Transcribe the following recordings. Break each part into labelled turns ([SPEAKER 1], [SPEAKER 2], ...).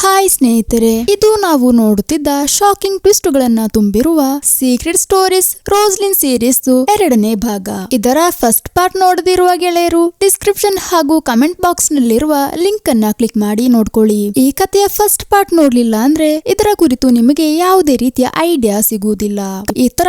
[SPEAKER 1] Hi ಸ್ನೇಹಿತರೆ, ಇದು ನಾವು ನೋಡುತ್ತಿದ್ದ ಶಾಕಿಂಗ್ ಟ್ವಿಸ್ಟ್ ಗಳನ್ನ ತುಂಬಿರುವ ಸೀಕ್ರೆಟ್ ಸ್ಟೋರೀಸ್ ರೋಸ್ಲಿನ್ ಸೀರೀಸ್ 2ನೇ ಭಾಗ. ಇದರ ಫಸ್ಟ್ ಪಾರ್ಟ್ ನೋಡದಿರುವ ಗೆಳೆಯರು ಡಿಸ್ಕ್ರಿಪ್ಷನ್ ಹಾಗೂ ಕಮೆಂಟ್ ಬಾಕ್ಸ್ ನಲ್ಲಿರುವ ಲಿಂಕ್ ಅನ್ನ ಕ್ಲಿಕ್ ಮಾಡಿ ನೋಡ್ಕೊಳ್ಳಿ. ಈ ಕಥೆಯ ಫಸ್ಟ್ ಪಾರ್ಟ್ ನೋಡ್ಲಿಲ್ಲ ಅಂದ್ರೆ ಇದರ ಕುರಿತು ನಿಮಗೆ ಯಾವುದೇ ರೀತಿಯ ಐಡಿಯಾ ಸಿಗುವುದಿಲ್ಲ. ಈ ತರ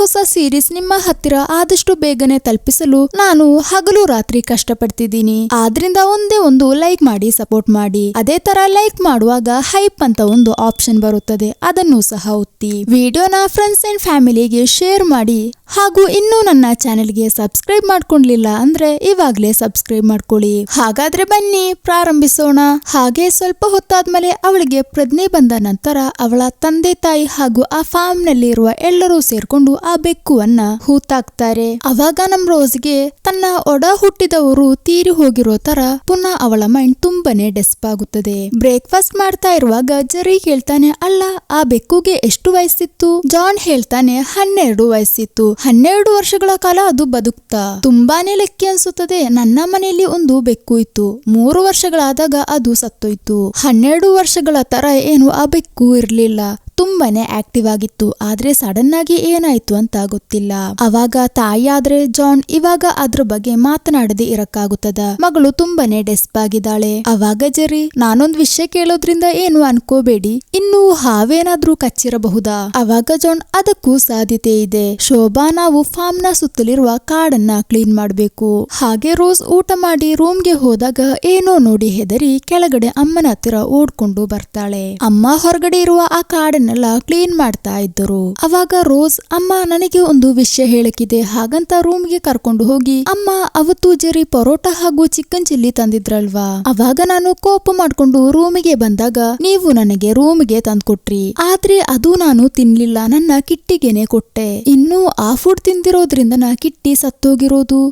[SPEAKER 1] ಹೊಸ ಸೀರೀಸ್ ನಿಮ್ಮ ಹತ್ತಿರ ಆದಷ್ಟು ಬೇಗನೆ ತಲುಪಿಸಲು ನಾನು ಹಗಲು ರಾತ್ರಿ ಕಷ್ಟಪಡ್ತಿದ್ದೀನಿ. ಆದ್ರಿಂದ ಒಂದೇ ಒಂದು ಲೈಕ್ ಮಾಡಿ ಸಪೋರ್ಟ್ ಮಾಡಿ. ಅದೇ ತರ ಲೈಕ್ ಮಾಡುವಾಗ ಹೈಪ್ ಅಂತ ಒಂದು ಆಪ್ಷನ್ ಬರುತ್ತದೆ, ಅದನ್ನು ಸಹ ಒತ್ತಿ. ವಿಡಿಯೋನ ಫ್ರೆಂಡ್ಸ್ ಅಂಡ್ ಫ್ಯಾಮಿಲಿಗೆ ಶೇರ್ ಮಾಡಿ. ಹಾಗೂ ಇನ್ನೂ ನನ್ನ ಚಾನೆಲ್ಗೆ ಸಬ್ಸ್ಕ್ರೈಬ್ ಮಾಡ್ಕೊಂಡಿಲ್ಲ ಅಂದ್ರೆ ಇವಾಗ್ಲೇ ಸಬ್ಸ್ಕ್ರೈಬ್ ಮಾಡ್ಕೊಳ್ಳಿ. ಹಾಗಾದ್ರೆ ಬನ್ನಿ ಪ್ರಾರಂಭಿಸೋಣ. ಹಾಗೆ ಸ್ವಲ್ಪ ಹೊತ್ತಾದ್ಮೇಲೆ ಅವಳಿಗೆ ಪ್ರಜ್ಞೆ ಬಂದ ನಂತರ ಅವಳ ತಂದೆ ತಾಯಿ ಹಾಗೂ ಆ ಫಾರ್ಮ್ ನಲ್ಲಿ ಇರುವ ಎಲ್ಲರೂ ಸೇರ್ಕೊಂಡು ಆ ಬೆಕ್ಕುವನ್ನ ಹೂತಾಕ್ತಾರೆ. ಅವಾಗ ನಮ್ ರೋಸ್ಗೆ ತನ್ನ ಒಡ ಹುಟ್ಟಿದವರು ತೀರಿ ಹೋಗಿರೋ ತರ ಪುನಃ ಅವಳ ಮೈಂಡ್ ತುಂಬಾನೇ ಡೆಸ್ಪ್ ಆಗುತ್ತದೆ. ಬ್ರೇಕ್ಫಾಸ್ಟ್ ಮಾಡ್ತಾ ಇರುವಾಗ ಜೆರಿ ಹೇಳ್ತಾನೆ, ಅಲ್ಲ ಆ ಬೆಕ್ಕುಗೆ ಎಷ್ಟು ವಯಸ್ಸಿತ್ತು? ಜಾನ್ ಹೇಳ್ತಾನೆ 12 ವಯಸ್ಸಿತ್ತು. 12 ವರ್ಷಗಳ ಕಾಲ ಅದು ಬದುಕ್ತಾ. ತುಂಬಾನೇ ಲೆಕ್ಕಿ ಅನ್ಸುತ್ತದೆ. ನನ್ನ ಮನೆಯಲ್ಲಿ ಒಂದು ಬೆಕ್ಕು ಇತ್ತು. 3 ವರ್ಷಗಳಾದಾಗ ಅದು ಸತ್ತೋಯ್ತು. 12 ವರ್ಷಗಳ ತರ ಏನು ಆ ಬೆಕ್ಕು ಇರ್ಲಿಲ್ಲ. ತುಂಬಾನೇ ಆಕ್ಟಿವ್ ಆಗಿತ್ತು. ಆದ್ರೆ ಸಡನ್ ಆಗಿ ಏನಾಯ್ತು ಅಂತ ಗೊತ್ತಿಲ್ಲ. ಅವಾಗ ತಾಯಿ ಆದ್ರೆ ಜಾನ್ ಇವಾಗ ಅದ್ರ ಬಗ್ಗೆ ಮಾತನಾಡದೆ ಇರಕ್ಕಾಗುತ್ತದ? ಮಗಳು ತುಂಬಾನೇ ಡೆಸ್ಪ್ ಆಗಿದ್ದಾಳೆ. ಅವಾಗ ಜೆರಿ, ನಾನೊಂದ್ ವಿಷಯ ಕೇಳೋದ್ರಿಂದ ಏನು ಅನ್ಕೋಬೇಡಿ, ಇನ್ನು ಹಾವೇನಾದ್ರೂ ಕಚ್ಚಿರಬಹುದಾ? ಅವಾಗ ಜಾನ್, ಅದಕ್ಕೂ ಸಾಧ್ಯತೆ ಇದೆ. ಶೋಭಾ, ನಾವು ಫಾರ್ಮ್ ನ ಸುತ್ತಲಿರುವ ಕಾಡನ್ನ ಕ್ಲೀನ್ ಮಾಡ್ಬೇಕು. ಹಾಗೆ ರೋಸ್ ಊಟ ಮಾಡಿ ರೂಮ್ಗೆ ಹೋದಾಗ ಏನೋ ನೋಡಿ ಹೆದರಿ ಕೆಳಗಡೆ ಅಮ್ಮನ ಹತ್ತಿರ ಓಡ್ಕೊಂಡು ಬರ್ತಾಳೆ. ಅಮ್ಮ ಹೊರಗಡೆ ಇರುವ ಆ ಕಾಡನ್ನ ಕ್ಲೀನ್ ಮಾಡ್ತಾ ಇದ್ದರು. ಅವಾಗ ರೋಸ್, ಅಮ್ಮ ನನಗೆ ಒಂದು ವಿಷಯ ಹೇಳಕ್ಕಿದೆ, ಹಾಗಂತ ರೂಮ್ಗೆ ಕರ್ಕೊಂಡು ಹೋಗಿ, ಅಮ್ಮ ಅವತ್ತು ಜೆರಿ ಪರೋಟ ಹಾಗೂ ಚಿಕನ್ ಚಿಲ್ಲಿ ತಂದಿದ್ರಲ್ವಾ, ಅವಾಗ ನಾನು ಕೋಪ ಮಾಡ್ಕೊಂಡು ರೂಮಿಗೆ ಬಂದಾಗ ನೀವು ನನಗೆ ರೂಮ್ಗೆ ತಂದ್ಕೊಟ್ರಿ. ಆದ್ರೆ ಅದು ನಾನು ತಿನ್ಲಿಲ್ಲ, ನನ್ನ ಕಿಟ್ಟಿಗೆನೆ ಕೊಟ್ಟೆ. ಇನ್ನು ಆ ಫುಡ್ ತಿಂದಿರೋದ್ರಿಂದ ನಾ ಕಿಟ್ಟಿ ಸತ್ತೋಗಿರೋದು.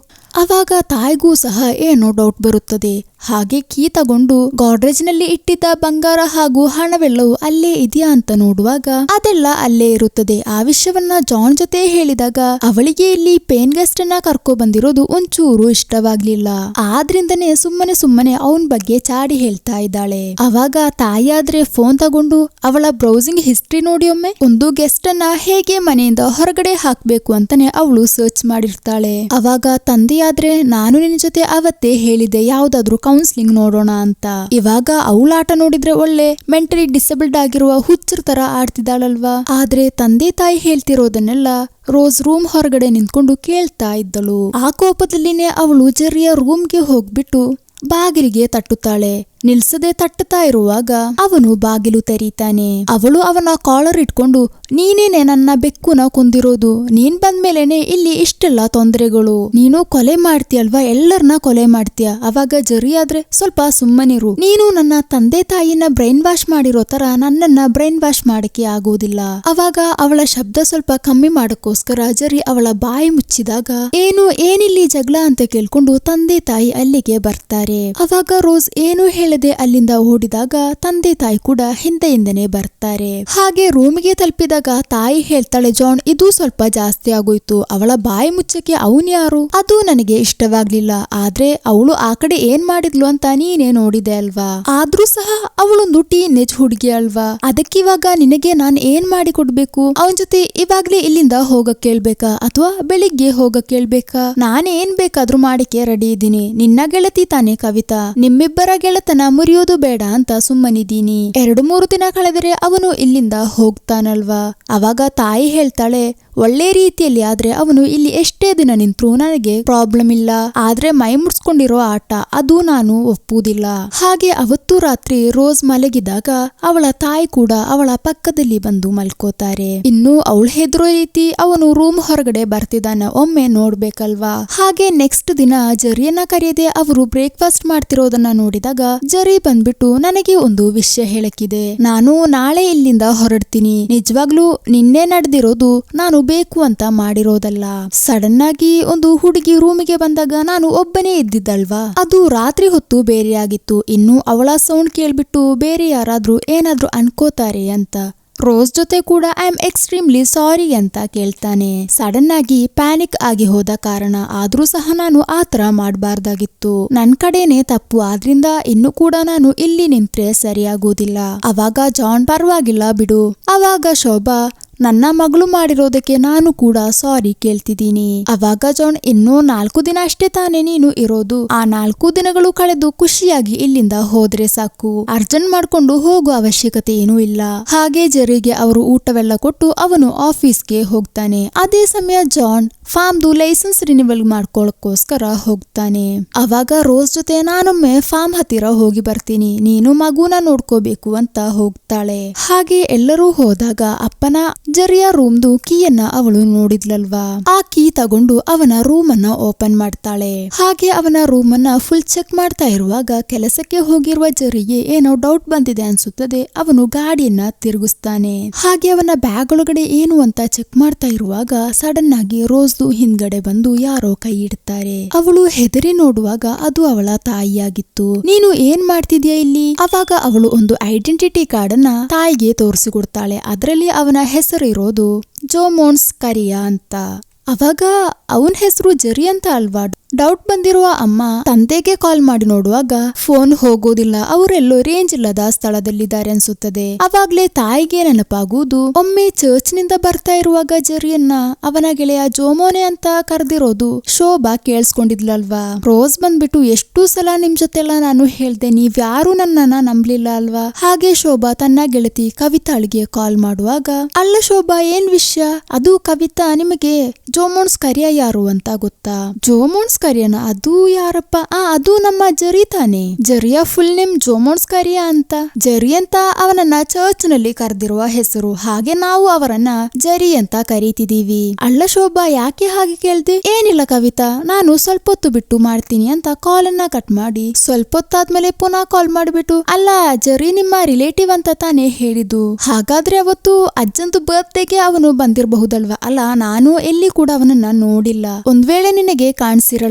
[SPEAKER 1] ಅವಾಗ ತಾಯಿಗೂ ಸಹ ಏನೋ ಡೌಟ್ ಬರುತ್ತದೆ. ಹಾಗೆ ಕೀ ತಗೊಂಡು ಗಾಡ್ರೇಜ್ ನಲ್ಲಿ ಇಟ್ಟಿದ್ದ ಬಂಗಾರ ಹಾಗೂ ಹಣವೆಲ್ಲವೂ ಅಲ್ಲೇ ಇದೆಯಾ ಅಂತ ನೋಡುವಾಗ ಅದೆಲ್ಲ ಅಲ್ಲೇ ಇರುತ್ತದೆ. ಆ ವಿಷಯವನ್ನ ಜಾನ್ ಜೊತೆ ಹೇಳಿದಾಗ ಅವಳಿಗೆ ಇಲ್ಲಿ ಪೇನ್ ಗೆಸ್ಟ್ ಅನ್ನ ಕರ್ಕೊ ಬಂದಿರೋದು ಒಂಚೂರು ಇಷ್ಟವಾಗ್ಲಿಲ್ಲ. ಆದ್ರಿಂದನೇ ಸುಮ್ಮನೆ ಅವನ್ ಬಗ್ಗೆ ಚಾಡಿ ಹೇಳ್ತಾ ಇದ್ದಾಳೆ. ಅವಾಗ ತಾಯಿ ಆದ್ರೆ ಫೋನ್ ತಗೊಂಡು ಅವಳ ಬ್ರೌಸಿಂಗ್ ಹಿಸ್ಟ್ರಿ ನೋಡಿ ಒಮ್ಮೆ ಒಂದು ಗೆಸ್ಟ್ ಅನ್ನ ಹೇಗೆ ಮನೆಯಿಂದ ಹೊರಗಡೆ ಹಾಕ್ಬೇಕು ಅಂತಾನೆ ಅವಳು ಸರ್ಚ್ ಮಾಡಿರ್ತಾಳೆ. ಅವಾಗ ತಂದೆಯಾದ್ರೆ, ನಾನು ನಿನ್ನ ಜೊತೆ ಅವತ್ತೇ ಹೇಳಿದೆ ಯಾವ್ದಾದ್ರು ಕೌನ್ಸಿಲಿಂಗ್ ನೋಡೋಣ ಅಂತ. ಇವಾಗ ಅವಳ ಆಟ ನೋಡಿದ್ರೆ ಒಳ್ಳೆ ಮೆಂಟಲಿ ಡಿಸೇಬಲ್ಡ್ ಆಗಿರುವ ಹುಚ್ಚರ ತರ ಆಡ್ತಿದ್ದಾಳಲ್ವಾ. ಆದ್ರೆ ತಂದೆ ತಾಯಿ ಹೇಳ್ತಿರೋದನ್ನೆಲ್ಲ ರೋಸ್ ರೂಮ್ ಹೊರಗಡೆ ನಿಂತ್ಕೊಂಡು ಕೇಳ್ತಾ ಇದ್ದಳು. ಆ ಕೋಪದಲ್ಲಿನೇ ಅವಳು ಜೆರಿಯ ರೂಮ್ಗೆ ಹೋಗ್ಬಿಟ್ಟು ಬಾಗಿಲಿಗೆ ತಟ್ಟುತ್ತಾಳೆ. ನಿಲ್ಸದೆ ತಟ್ಟುತ್ತಾ ಇರುವಾಗ ಅವನು ಬಾಗಿಲು ತೆರೀತಾನೆ. ಅವಳು ಅವನ ಕಾಲರ್ ಇಟ್ಕೊಂಡು, ನೀನೇನೆ ನನ್ನ ಬೆಕ್ಕುನ ಕೊಂದಿರೋದು, ನೀನ್ ಬಂದ್ಮೇಲೆನೆ ಇಲ್ಲಿ ಇಷ್ಟೆಲ್ಲ ತೊಂದರೆಗಳು, ನೀನು ಕೊಲೆ ಮಾಡ್ತೀಯಲ್ವಾ, ಎಲ್ಲರನ್ನ ಕೊಲೆ ಮಾಡ್ತೀಯ. ಅವಾಗ ಜೆರಿ ಆದ್ರೆ, ಸ್ವಲ್ಪ ಸುಮ್ಮನಿರು, ನೀನು ನನ್ನ ತಂದೆ ತಾಯಿನ ಬ್ರೈನ್ ವಾಶ್ ಮಾಡಿರೋ ತರ ನನ್ನನ್ನ ಬ್ರೈನ್ ವಾಶ್ ಮಾಡಕ್ಕೆ ಆಗೋದಿಲ್ಲ. ಅವಾಗ ಅವಳ ಶಬ್ದ ಸ್ವಲ್ಪ ಕಮ್ಮಿ ಮಾಡಕ್ಕೋಸ್ಕರ ಜೆರಿ ಅವಳ ಬಾಯಿ ಮುಚ್ಚಿದಾಗ ಏನಿಲ್ಲಿ ಜಗಳ ಅಂತ ಕೇಳ್ಕೊಂಡು ತಂದೆ ತಾಯಿ ಅಲ್ಲಿಗೆ ಬರ್ತಾರೆ. ಅವಾಗ ರೋಸ್ ಏನು ಹೇಳದೆ ಅಲ್ಲಿಂದ ಓಡಿದಾಗ ತಂದೆ ತಾಯಿ ಕೂಡ ಹಿಂದೆಯಿಂದನೇ ಬರ್ತಾರೆ. ಹಾಗೆ ರೂಮಿಗೆ ತಲುಪಿದಾಗ ತಾಯಿ ಹೇಳ್ತಾಳೆ, ಜಾನ್ ಇದು ಸ್ವಲ್ಪ ಜಾಸ್ತಿ ಆಗೋಯ್ತು. ಅವಳ ಬಾಯಿ ಮುಚ್ಚಕ್ಕೆ ಅವನ್ ಯಾರು? ಅದು ನನಗೆ ಇಷ್ಟವಾಗ್ಲಿಲ್ಲ. ಆದ್ರೆ ಅವಳು ಆ ಕಡೆ ಏನ್ ಮಾಡಿದ್ಲು ಅಂತ ನೀನೇ ನೋಡಿದೆ ಅಲ್ವಾ. ಆದ್ರೂ ಸಹ ಅವಳೊಂದು ಟೀನೇಜ್ ಹುಡುಗಿ ಅಲ್ವಾ. ಅದಕ್ಕಿವಾಗ ನಿನಗೆ ನಾನ್ ಏನ್ ಮಾಡಿ ಕೊಡ್ಬೇಕು? ಅವನ್ ಜೊತೆ ಇವಾಗ್ಲೇ ಇಲ್ಲಿಂದ ಹೋಗಕ್ ಕೇಳ್ಬೇಕಾ ಅಥವಾ ಬೆಳಿಗ್ಗೆ ಹೋಗಕ್ ಕೇಳ್ಬೇಕಾ? ನಾನೇನ್ ಬೇಕಾದ್ರೂ ಮಾಡಕ್ಕೆ ರೆಡಿ ಇದ್ದೀನಿ. ನಿನ್ನ ಗೆಳತಿ ತಾನೇ ಕವಿತಾ, ನಿಮ್ಮಿಬ್ಬರ ಗೆಳತನ ಮುರಿಯೋದು ಬೇಡ ಅಂತ ಸುಮ್ಮನಿದ್ದೀನಿ. 2-3 ದಿನ ಕಳೆದರೆ ಅವನು ಇಲ್ಲಿಂದ ಹೋಗ್ತಾನಲ್ವಾ. ಅವಾಗ ತಾಯಿ ಹೇಳ್ತಾಳೆ, ಒಳ್ಳೆ ರೀತಿಯಲ್ಲಿ ಆದ್ರೆ ಅವನು ಇಲ್ಲಿ ಎಷ್ಟೇ ದಿನ ನಿಂತ್ರು ನನಗೆ ಪ್ರಾಬ್ಲಮ್ ಇಲ್ಲ. ಆದ್ರೆ ಮೈ ಮುಡ್ಸ್ಕೊಂಡಿರೋ ಆಟ ಅದು ನಾನು ಒಪ್ಪುವುದಿಲ್ಲ. ಹಾಗೆ ಅವತ್ತು ರಾತ್ರಿ ರೋಸ್ ಮಲಗಿದಾಗ ಅವಳ ತಾಯಿ ಕೂಡ ಅವಳ ಪಕ್ಕದಲ್ಲಿ ಬಂದು ಮಲ್ಕೋತಾರೆ. ಇನ್ನು ಅವಳು ಹೆದರೋ ರೀತಿ ಅವನು ರೂಮ್ ಹೊರಗಡೆ ಬರ್ತಿದ್ದಾನ, ಒಮ್ಮೆ ನೋಡ್ಬೇಕಲ್ವಾ. ಹಾಗೆ ನೆಕ್ಸ್ಟ್ ದಿನ ಜೆರಿಯನ್ನ ಕರೆಯದೆ ಅವರು ಬ್ರೇಕ್ಫಾಸ್ಟ್ ಮಾಡ್ತಿರೋದನ್ನ ನೋಡಿದಾಗ ಜೆರಿ ಬಂದ್ಬಿಟ್ಟು, ನನಗೆ ಒಂದು ವಿಷಯ ಹೇಳಕ್ಕಿದೆ, ನಾನು ನಾಳೆ ಇಲ್ಲಿಂದ ಹೊರಡ್ತೀನಿ. ನಿಜವಾಗ್ಲೂ ನಿನ್ನೆ ನಡೆದಿರೋದು ನಾನು ಬೇಕು ಅಂತ ಮಾಡಿರೋದಲ್ಲ. ಸಡನ್ ಆಗಿ ಒಂದು ಹುಡುಗಿ ರೂಮಿಗೆ ಬಂದಾಗ ನಾನು ಒಬ್ಬನೇ ಇದ್ದಿದ್ದಲ್ವಾ, ಅದು ರಾತ್ರಿ ಹೊತ್ತು ಬೇರೆ ಆಗಿತ್ತು. ಇನ್ನು ಅವಳ ಸೌಂಡ್ ಕೇಳ್ಬಿಟ್ಟು ಬೇರೆ ಯಾರಾದ್ರೂ ಏನಾದ್ರೂ ಅನ್ಕೋತಾರೆ ಅಂತ ರೋಸ್ ಜೊತೆ ಕೂಡ ಐ ಆಮ್ ಎಕ್ಸ್ಟ್ರೀಮ್ಲಿ ಸಾರಿ ಅಂತ ಕೇಳ್ತಾನೆ. ಸಡನ್ ಆಗಿ ಪ್ಯಾನಿಕ್ ಆಗಿ ಹೋದ ಕಾರಣ ಆದ್ರೂ ಸಹ ನಾನು ಆತರ ಮಾಡಬಾರ್ದಾಗಿತ್ತು, ನನ್ ಕಡೆನೆ ತಪ್ಪು, ಆದ್ರಿಂದ ಇನ್ನು ಕೂಡ ನಾನು ಇಲ್ಲಿ ನಿಂತ್ರೆ ಸರಿಯಾಗುವುದಿಲ್ಲ. ಅವಾಗ ಜಾನ್ ಪರವಾಗಿಲ್ಲ ಬಿಡು. ಅವಾಗ ಶೋಭಾ ನನ್ನ ಮಗಳು ಮಾಡಿರೋದಕ್ಕೆ ನಾನು ಕೂಡ ಸಾರಿ ಕೇಳ್ತಿದ್ದೀನಿ. ಅವಾಗ ಜಾನ್ ಇನ್ನೂ 4 ದಿನ ಅಷ್ಟೇ ತಾನೇ ನೀನು ಇರೋದು, ಆ 4 ದಿನಗಳು ಕಳೆದು ಖುಷಿಯಾಗಿ ಇಲ್ಲಿಂದ ಹೋದ್ರೆ ಸಾಕು, ಅರ್ಜೆಂಟ್ ಮಾಡ್ಕೊಂಡು ಹೋಗೋ ಅವಶ್ಯಕತೆ ಏನೂ ಇಲ್ಲ. ಹಾಗೆ ಜೆರಿಗೆ ಅವರು ಊಟವೆಲ್ಲ ಕೊಟ್ಟು ಅವನು ಆಫೀಸ್ಗೆ ಹೋಗ್ತಾನೆ. ಅದೇ ಸಮಯ ಜಾನ್ ಫಾರ್ಮ್ದು ಲೈಸೆನ್ಸ್ ರಿನಿವಲ್ ಮಾಡ್ಕೊಳ್ಳೋಕೋಸ್ಕರ ಹೋಗ್ತಾನೆ. ಅವಾಗ ರೋಸ್ ಜೊತೆ ನಾನೊಮ್ಮೆ ಫಾರ್ಮ್ ಹತ್ತಿರ ಹೋಗಿ ಬರ್ತೀನಿ, ನೀನು ಮಗುನ ನೋಡ್ಕೋಬೇಕು ಅಂತ ಹೋಗ್ತಾಳೆ. ಹಾಗೆ ಎಲ್ಲರೂ ಹೋದಾಗ ಅಪ್ಪನ ಜೆರಿಯ ರೂಮ್ದು ಕೀಯನ್ನ ಅವಳು ನೋಡಿದ್ಲಲ್ವಾ, ಆ ಕೀ ತಗೊಂಡು ಅವನ ರೂಮ್ ಅನ್ನ ಓಪನ್ ಮಾಡ್ತಾಳೆ. ಹಾಗೆ ಅವನ ರೂಮ್ ಅನ್ನ ಫುಲ್ ಚೆಕ್ ಮಾಡ್ತಾ ಇರುವಾಗ ಕೆಲಸಕ್ಕೆ ಹೋಗಿರುವ ಜೆರಿಗೆ ಏನೋ ಡೌಟ್ ಬಂದಿದೆ ಅನ್ಸುತ್ತದೆ. ಅವನು ಗಾಡಿಯನ್ನ ತಿರುಗಿಸ್ತಾನೆ. ಹಾಗೆ ಅವನ ಬ್ಯಾಗ್ ಒಳಗಡೆ ಏನು ಅಂತ ಚೆಕ್ ಮಾಡ್ತಾ ಇರುವಾಗ ಸಡನ್ ಆಗಿ ರೋಸ್ ಹಿಂದ್ಗಡೆ ಬಂದು ಯಾರೋ ಕೈ ಇಡ್ತಾರೆ. ಅವಳು ಹೆದರಿ ನೋಡುವಾಗ ಅದು ಅವಳ ತಾಯಿಯಾಗಿತ್ತು. ನೀನು ಏನ್ ಮಾಡ್ತಿದ್ಯಾ ಇಲ್ಲಿ? ಅವಾಗ ಅವಳು ಒಂದು ಐಡೆಂಟಿಟಿ ಕಾರ್ಡ್ ಅನ್ನ ತಾಯಿಗೆ ತೋರಿಸಿಕೊಡ್ತಾಳೆ. ಅದರಲ್ಲಿ ಅವನ ಹೆಸರು ಇರೋದು ಜೋಮೋನ್ಸ್ ಕರಿಯಾ ಅಂತ. ಅವಾಗ ಅವನ ಹೆಸರು ಜೆರಿ ಅಂತ ಅಲ್ವಾ? ಡೌಟ್ ಬಂದಿರುವ ಅಮ್ಮ ತಂದೆಗೆ ಕಾಲ್ ಮಾಡಿ ನೋಡುವಾಗ ಫೋನ್ ಹೋಗೋದಿಲ್ಲ, ಅವರೆಲ್ಲೋ ರೇಂಜ್ ಇಲ್ಲದ ಸ್ಥಳದಲ್ಲಿದ್ದಾರೆ ಅನ್ಸುತ್ತದೆ. ಅವಾಗ್ಲೇ ತಾಯಿಗೆ ನೆನಪಾಗುವುದು, ಒಮ್ಮೆ ಚರ್ಚ್ ನಿಂದ ಬರ್ತಾ ಇರುವಾಗ ಜೆರಿಯನ್ನ ಅವನ ಗೆಳೆಯ ಜೋಮೋನೆ ಅಂತ ಕರೆದಿರೋದು ಶೋಭಾ ಕೇಳಿಸ್ಕೊಂಡಿದ್ಲಲ್ವಾ. ರೋಸ್ ಬಂದ್ಬಿಟ್ಟು ಎಷ್ಟು ಸಲ ನಿಮ್ ಜೊತೆಲ್ಲ ನಾನು ಹೇಳ್ದೆ, ನೀವ್ಯಾರು ನನ್ನನ್ನ ನಂಬ್ಲಿಲ್ಲ ಅಲ್ವಾ. ಹಾಗೆ ಶೋಭಾ ತನ್ನ ಗೆಳತಿ ಕವಿತಾಳಿಗೆ ಕಾಲ್ ಮಾಡುವಾಗ, ಅಲ್ಲ ಶೋಭಾ ಏನ್ ವಿಷಯ? ಅದು ಕವಿತಾ, ನಿಮಗೆ ಜೋಮೋನ್ಸ್ ಕರಿಯಾ ಯಾರು ಅಂತ ಗೊತ್ತಾ? ಜೋಮೋನ್ಸ್ ಕರಿಯಾನ? ಅದು ಯಾರಪ್ಪ? ಅದು ನಮ್ಮ ಜೆರಿ ತಾನೆ. ಜೆರಿಯ ಫುಲ್ ನೇಮ್ ಜೋಮೋನ್ಸ್ ಕರಿಯಾ ಅಂತ. ಜೆರಿ ಅಂತ ಅವನನ್ನ ಚರ್ಚ್ ನಲ್ಲಿ ಕರೆದಿರುವ ಹೆಸರು, ಹಾಗೆ ನಾವು ಅವರನ್ನ ಜೆರಿ ಅಂತ ಕರೀತಿದೀವಿ. ಅಲ್ಲ ಶೋಭಾ ಯಾಕೆ ಹಾಗೆ ಕೇಳ್ದೆ? ಏನಿಲ್ಲ ಕವಿತಾ, ನಾನು ಸ್ವಲ್ಪ ಹೊತ್ತು ಬಿಟ್ಟು ಮಾಡ್ತೀನಿ ಅಂತ ಕಾಲ್ ಅನ್ನ ಕಟ್ ಮಾಡಿ ಸ್ವಲ್ಪ ಹೊತ್ತಾದ್ಮೇಲೆ ಪುನಃ ಕಾಲ್ ಮಾಡಿಬಿಟ್ಟು, ಅಲ್ಲ ಜೆರಿ ನಿಮ್ಮ ರಿಲೇಟಿವ್ ಅಂತ ತಾನೇ ಹೇಳಿದ್ದು, ಹಾಗಾದ್ರೆ ಅವತ್ತು ಅಜ್ಜಂದು ಬರ್ತ್ಡೇಗೆ ಅವನು ಬಂದಿರಬಹುದಲ್ವಾ? ಅಲ್ಲ ನಾನು ಎಲ್ಲಿ ಕೂಡ ಅವನನ್ನ ನೋಡಿಲ್ಲ, ಒಂದ್ ವೇಳೆ ನಿನಗೆ ಕಾಣಿಸಿರಲ್ಲ,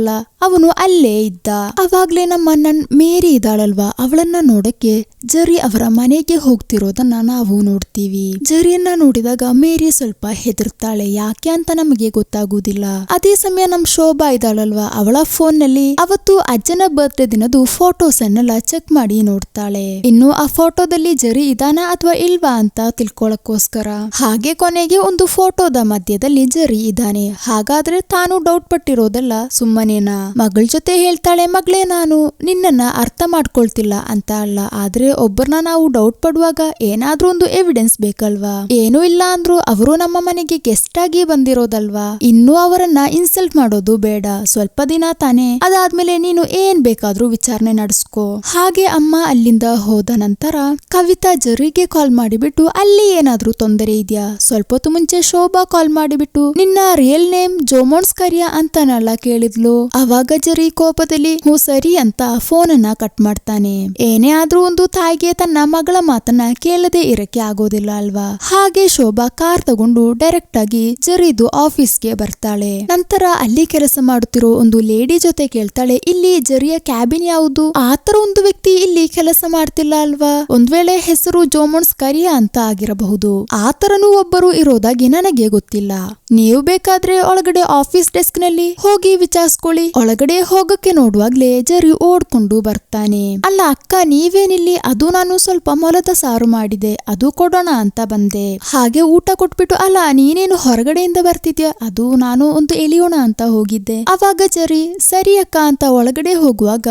[SPEAKER 1] ಅವನು ಅಲ್ಲೇ ಇದ್ದ. ಅವಾಗ್ಲೇ ನಮ್ಮ ನನ್ ಮೇರಿ ಇದ್ದಾಳಲ್ವಾ, ಅವಳನ್ನ ನೋಡಕ್ಕೆ ಜೆರಿ ಅವರ ಮನೆಗೆ ಹೋಗ್ತಿರೋದನ್ನ ನಾವು ನೋಡ್ತೀವಿ. ಜೆರಿಯನ್ನ ನೋಡಿದಾಗ ಮೇರಿ ಸ್ವಲ್ಪ ಹೆದರ್ತಾಳೆ, ಯಾಕೆ ಅಂತ ನಮಗೆ ಗೊತ್ತಾಗುವುದಿಲ್ಲ. ಅದೇ ಸಮಯ ನಮ್ ಶೋಭಾ ಇದ್ದಾಳಲ್ವಾ, ಅವಳ ಫೋನ್ ನಲ್ಲಿ ಅವತ್ತು ಅಜ್ಜನ ಬರ್ತ್ಡೇ ದಿನದು ಫೋಟೋಸ್ ಅನ್ನೆಲ್ಲ ಚೆಕ್ ಮಾಡಿ ನೋಡ್ತಾಳೆ. ಇನ್ನು ಆ ಫೋಟೋದಲ್ಲಿ ಜೆರಿ ಇದಾನ ಅಥವಾ ಇಲ್ವಾ ಅಂತ ತಿಳ್ಕೊಳಕ್ಕೋಸ್ಕರ. ಹಾಗೆ ಕೊನೆಗೆ ಒಂದು ಫೋಟೋದ ಮಧ್ಯದಲ್ಲಿ ಜೆರಿ ಇದ್ದಾನೆ. ಹಾಗಾದ್ರೆ ತಾನು ಡೌಟ್ ಪಟ್ಟಿರೋದೆಲ್ಲ ಸುಮ್ಮನೇನಾ? ಮಗಳ ಜೊತೆ ಹೇಳ್ತಾಳೆ, ಮಗಳೇ ನಾನು ನಿನ್ನನ್ನ ಅರ್ಥ ಮಾಡ್ಕೊಳ್ತಿಲ್ಲ ಅಂತ ಅಲ್ಲ, ಆದ್ರೆ ಒಬ್ಬರನ್ನ ನಾವು ಡೌಟ್ ಪಡುವಾಗ ಏನಾದ್ರೂ ಒಂದು ಎವಿಡೆನ್ಸ್ ಬೇಕಲ್ವಾ? ಏನೂ ಇಲ್ಲ ಅಂದ್ರು ಅವರು ನಮ್ಮ ಮನೆಗೆ ಗೆಸ್ಟ್ ಆಗಿ ಬಂದಿರೋದಲ್ವಾ, ಇನ್ನೂ ಅವರನ್ನ ಇನ್ಸಲ್ಟ್ ಮಾಡೋದು ಬೇಡ, ಸ್ವಲ್ಪ ದಿನ ತಾನೆ, ಅದಾದ್ಮೇಲೆ ನೀನು ಏನ್ ಬೇಕಾದ್ರೂ ವಿಚಾರಣೆ ನಡೆಸ್ಕೋ. ಹಾಗೆ ಅಮ್ಮ ಅಲ್ಲಿಂದ ಹೋದ ನಂತರ ಕವಿತಾ ಜೆರಿಗೆ ಕಾಲ್ ಮಾಡಿಬಿಟ್ಟು, ಅಲ್ಲಿ ಏನಾದ್ರೂ ತೊಂದರೆ ಇದೆಯಾ? ಸ್ವಲ್ಪ ಹೊತ್ತು ಮುಂಚೆ ಶೋಭಾ ಕಾಲ್ ಮಾಡಿಬಿಟ್ಟು ನಿನ್ನ ರಿಯಲ್ ನೇಮ್ ಜೋಮೋನ್ಸ್ ಕರಿಯಾ ಅಂತಾನಲ್ಲ ಕೇಳಿದ್ಲು. ಅವಾಗ ಜೆರಿ ಕೋಪದಲ್ಲಿ ಹ್ಞೂ ಸರಿ ಅಂತ ಫೋನ್ ಅನ್ನ ಕಟ್ ಮಾಡ್ತಾನೆ. ಏನೇ ಆದ್ರೂ ಒಂದು ತಾಯಿಗೆ ತನ್ನ ಮಗಳ ಮಾತನ್ನ ಕೇಳದೆ ಇರಕ್ಕೆ ಆಗೋದಿಲ್ಲ ಅಲ್ವಾ. ಹಾಗೆ ಶೋಭಾ ಕಾರ್ ತಗೊಂಡು ಡೈರೆಕ್ಟ್ ಆಗಿ ಜೆರಿದು ಆಫೀಸ್ಗೆ ಬರ್ತಾಳೆ. ನಂತರ ಅಲ್ಲಿ ಕೆಲಸ ಮಾಡುತ್ತಿರೋ ಒಂದು ಲೇಡಿ ಜೊತೆ ಕೇಳ್ತಾಳೆ, ಇಲ್ಲಿ ಜೆರಿಯ ಕ್ಯಾಬಿನ್ ಯಾವುದು? ಆತರ ಒಂದು ವ್ಯಕ್ತಿ ಇಲ್ಲಿ ಕೆಲಸ ಮಾಡ್ತಿಲ್ಲ ಅಲ್ವಾ, ಒಂದ್ ವೇಳೆ ಹೆಸರು ಜೋಮೋನ್ಸ್ ಕರಿಯಾ ಅಂತ ಆಗಿರಬಹುದು. ಆತರನೂ ಒಬ್ಬರು ಇರೋದಾಗಿ ನನಗೆ ಗೊತ್ತಿಲ್ಲ, ನೀವು ಬೇಕಾದ್ರೆ ಒಳಗಡೆ ಆಫೀಸ್ ಡೆಸ್ಕ್ ನಲ್ಲಿ ಹೋಗಿ ವಿಚಾರಿಸ್ಕೊಳ್ಳಿ. ಒಳಗಡೆ ಹೋಗಕ್ಕೆ ನೋಡುವಾಗ್ಲೇ ಜೆರಿ ಓಡ್ಕೊಂಡು ಬರ್ತಾನೆ. ಅಲ್ಲ ಅಕ್ಕ ನೀವೇನಿಲ್ಲಿ? ಅದು ನಾನು ಸ್ವಲ್ಪ ಮೊಲದ ಸಾರು ಮಾಡಿದೆ, ಅದು ಕೊಡೋಣ ಅಂತ ಬಂದೆ. ಹಾಗೆ ಊಟ ಕೊಟ್ಬಿಟ್ಟು, ಅಲ್ಲ ನೀನೇನು ಹೊರಗಡೆಯಿಂದ ಬರ್ತಿದ್ಯಾ? ಅದು ನಾನು ಒಂದು ಎಲಿಯೋಣ ಅಂತ ಹೋಗಿದ್ದೆ. ಅವಾಗ ಜೆರಿ ಸರಿ ಅಕ್ಕ ಅಂತ ಒಳಗಡೆ ಹೋಗುವಾಗ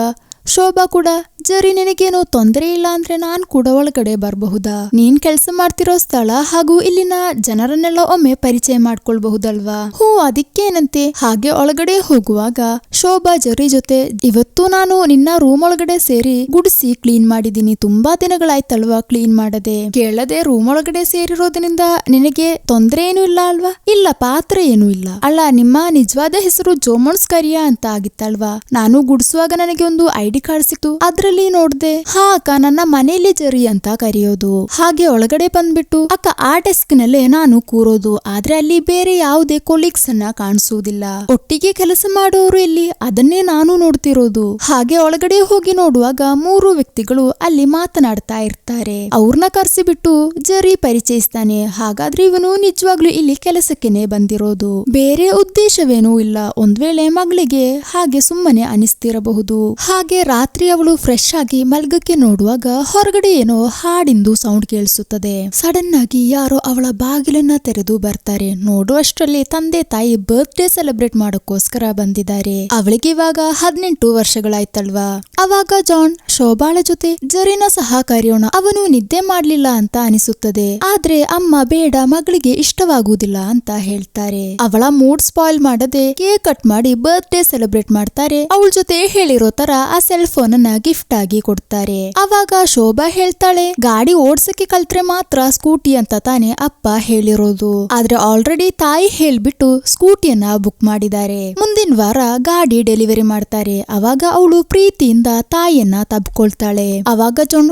[SPEAKER 1] ಶೋಭಾ ಕೂಡ, ಜೆರಿ ನಿನಗೇನೋ ತೊಂದರೆ ಇಲ್ಲ ಅಂದ್ರೆ ನಾನ್ ಕೂಡ ಒಳಗಡೆ ಬರಬಹುದಾ? ನೀನ್ ಕೆಲಸ ಮಾಡ್ತಿರೋ ಸ್ಥಳ ಹಾಗೂ ಇಲ್ಲಿನ ಜನರನ್ನೆಲ್ಲ ಒಮ್ಮೆ ಪರಿಚಯ ಮಾಡ್ಕೊಳ್ಬಹುದಲ್ವಾ? ಹೂ ಅದಕ್ಕೇನಂತೆ. ಹಾಗೆ ಒಳಗಡೆ ಹೋಗುವಾಗ ಶೋಭಾ ಜೆರಿ ಜೊತೆ, ಇವತ್ತು ನಾನು ನಿನ್ನ ರೂಮ್ ಒಳಗಡೆ ಸೇರಿ ಗುಡಿಸಿ ಕ್ಲೀನ್ ಮಾಡಿದೀನಿ, ತುಂಬಾ ದಿನಗಳಾಯ್ತಲ್ವಾ ಕ್ಲೀನ್ ಮಾಡದೆ. ಕೇಳದೆ ರೂಮ್ ಒಳಗಡೆ ಸೇರಿರೋದ್ರಿಂದ ನಿನಗೆ ತೊಂದರೆ ಏನು ಇಲ್ಲ ಅಲ್ವಾ? ಇಲ್ಲ ಪಾತ್ರ ಏನು ಇಲ್ಲ. ಅಲ್ಲ ನಿಮ್ಮ ನಿಜವಾದ ಹೆಸರು ಜೋಮೋನ್ಸ್ ಕರಿಯಾ ಅಂತ ಆಗಿತ್ತಲ್ವಾ? ನಾನು ಗುಡಿಸುವಾಗ ನನಗೆ ಒಂದು ID ಕಾರ್ಡ್ ಸಿಕ್ತು. ಅದ್ರಲ್ಲಿ ನೋಡ್ದೆ ಅಕ್ಕ ನನ್ನ ಮನೆಯಲ್ಲಿ ಜರಿ ಅಂತ ಕರೆಯೋದು. ಹಾಗೆ ಒಳಗಡೆ ಬಂದ್ಬಿಟ್ಟು ಅಕ್ಕ ಆ ಡೆಸ್ಕ್ ನಲ್ಲೇ ನಾನು ಕೂರೋದು. ಆದ್ರೆ ಅಲ್ಲಿ ಬೇರೆ ಯಾವುದೇ ಕೊಲೀಗ್ಸ್ ಅನ್ನ ಕಾಣಿಸುವುದಿಲ್ಲ. ಒಟ್ಟಿಗೆ ಕೆಲಸ ಮಾಡೋರು ಇಲ್ಲಿ, ಅದನ್ನೇ ನಾನು ನೋಡ್ತಿರೋದು. ಹಾಗೆ ಒಳಗಡೆ ಹೋಗಿ ನೋಡುವಾಗ 3 ವ್ಯಕ್ತಿಗಳು ಅಲ್ಲಿ ಮಾತನಾಡ್ತಾ ಇರ್ತಾರೆ. ಅವ್ರನ್ನ ಕರ್ಸಿಬಿಟ್ಟು ಜರಿ ಪರಿಚಯಿಸ್ತಾನೆ. ಹಾಗಾದ್ರೆ ಇವನು ನಿಜವಾಗ್ಲೂ ಇಲ್ಲಿ ಕೆಲಸಕ್ಕೆನೆ ಬಂದಿರೋದು, ಬೇರೆ ಉದ್ದೇಶವೇನೂ ಇಲ್ಲ. ಒಂದ್ ವೇಳೆ ಮಗಳಿಗೆ ಹಾಗೆ ಸುಮ್ಮನೆ ಅನಿಸ್ತಿರಬಹುದು. ಹಾಗೆ ರಾತ್ರಿ ಅವಳು ಫ್ರೆಶ್ ಆಗಿ ಮಲ್ಗಕ್ಕೆ ನೋಡುವಾಗ ಹೊರಗಡೆ ಏನೋ ಹಾಡಿಂದು ಸೌಂಡ್ ಕೇಳಿಸುತ್ತದೆ. ಸಡನ್ ಆಗಿ ಯಾರೋ ಅವಳ ಬಾಗಿಲನ್ನ ತೆರೆದು ಬರ್ತಾರೆ. ನೋಡುವಷ್ಟರಲ್ಲಿ ತಂದೆ ತಾಯಿ ಬರ್ತ್ಡೇ ಸೆಲೆಬ್ರೇಟ್ ಮಾಡೋಕ್ಕೋಸ್ಕರ ಬಂದಿದ್ದಾರೆ. ಅವಳಿಗೆ ಇವಾಗ 18 ವರ್ಷಗಳಾಯ್ತಲ್ವಾ. ಅವಾಗ ಜಾನ್ ಶೋಭಾಳ ಜೊತೆ ಜರಿನ ಸಹ ಕರೆಯೋಣ, ಅವನು ನಿದ್ದೆ ಮಾಡ್ಲಿಲ್ಲ ಅಂತ ಅನಿಸುತ್ತದೆ. ಆದ್ರೆ ಅಮ್ಮ ಬೇಡ, ಮಗಳಿಗೆ ಇಷ್ಟವಾಗುವುದಿಲ್ಲ ಅಂತ ಹೇಳ್ತಾರೆ. ಅವಳ ಮೂಡ್ ಸ್ಪಾಯ್ಲ್ ಮಾಡದೆ ಕೇಕ್ ಕಟ್ ಮಾಡಿ ಬರ್ತ್ಡೇ ಸೆಲೆಬ್ರೇಟ್ ಮಾಡ್ತಾರೆ. ಅವಳ ಜೊತೆ ಹೇಳಿರೋ ತರ ಆ ಸೆಲ್ ಫೋನ್ ಅನ್ನ ಗಿಫ್ಟ್ ಆಗಿ ಕೊಡ್ತಾರೆ. ಅವಾಗ ಶೋಭಾ ಹೇಳ್ತಾಳೆ, ಗಾಡಿ ಓಡ್ಸಕ್ಕೆ ಕಲ್ತ್ರೆ ಮಾತ್ರ ಸ್ಕೂಟಿ ಅಂತ ತಾನೆ ಅಪ್ಪ ಹೇಳಿರೋದು. ಆದ್ರೆ ಆಲ್ರೆಡಿ ತಾಯಿ ಹೇಳ್ಬಿಟ್ಟು ಸ್ಕೂಟಿಯನ್ನ ಬುಕ್ ಮಾಡಿದ್ದಾರೆ. ಮುಂದಿನ ವಾರ ಗಾಡಿ ಡೆಲಿವರಿ ಮಾಡ್ತಾರೆ. ಅವಾಗ ಅವಳು ಪ್ರೀತಿಯಿಂದ ತಾಯಿಯನ್ನ ತಬ್ಕೊಳ್ತಾಳೆ. ಅವಾಗ ಜಾನ್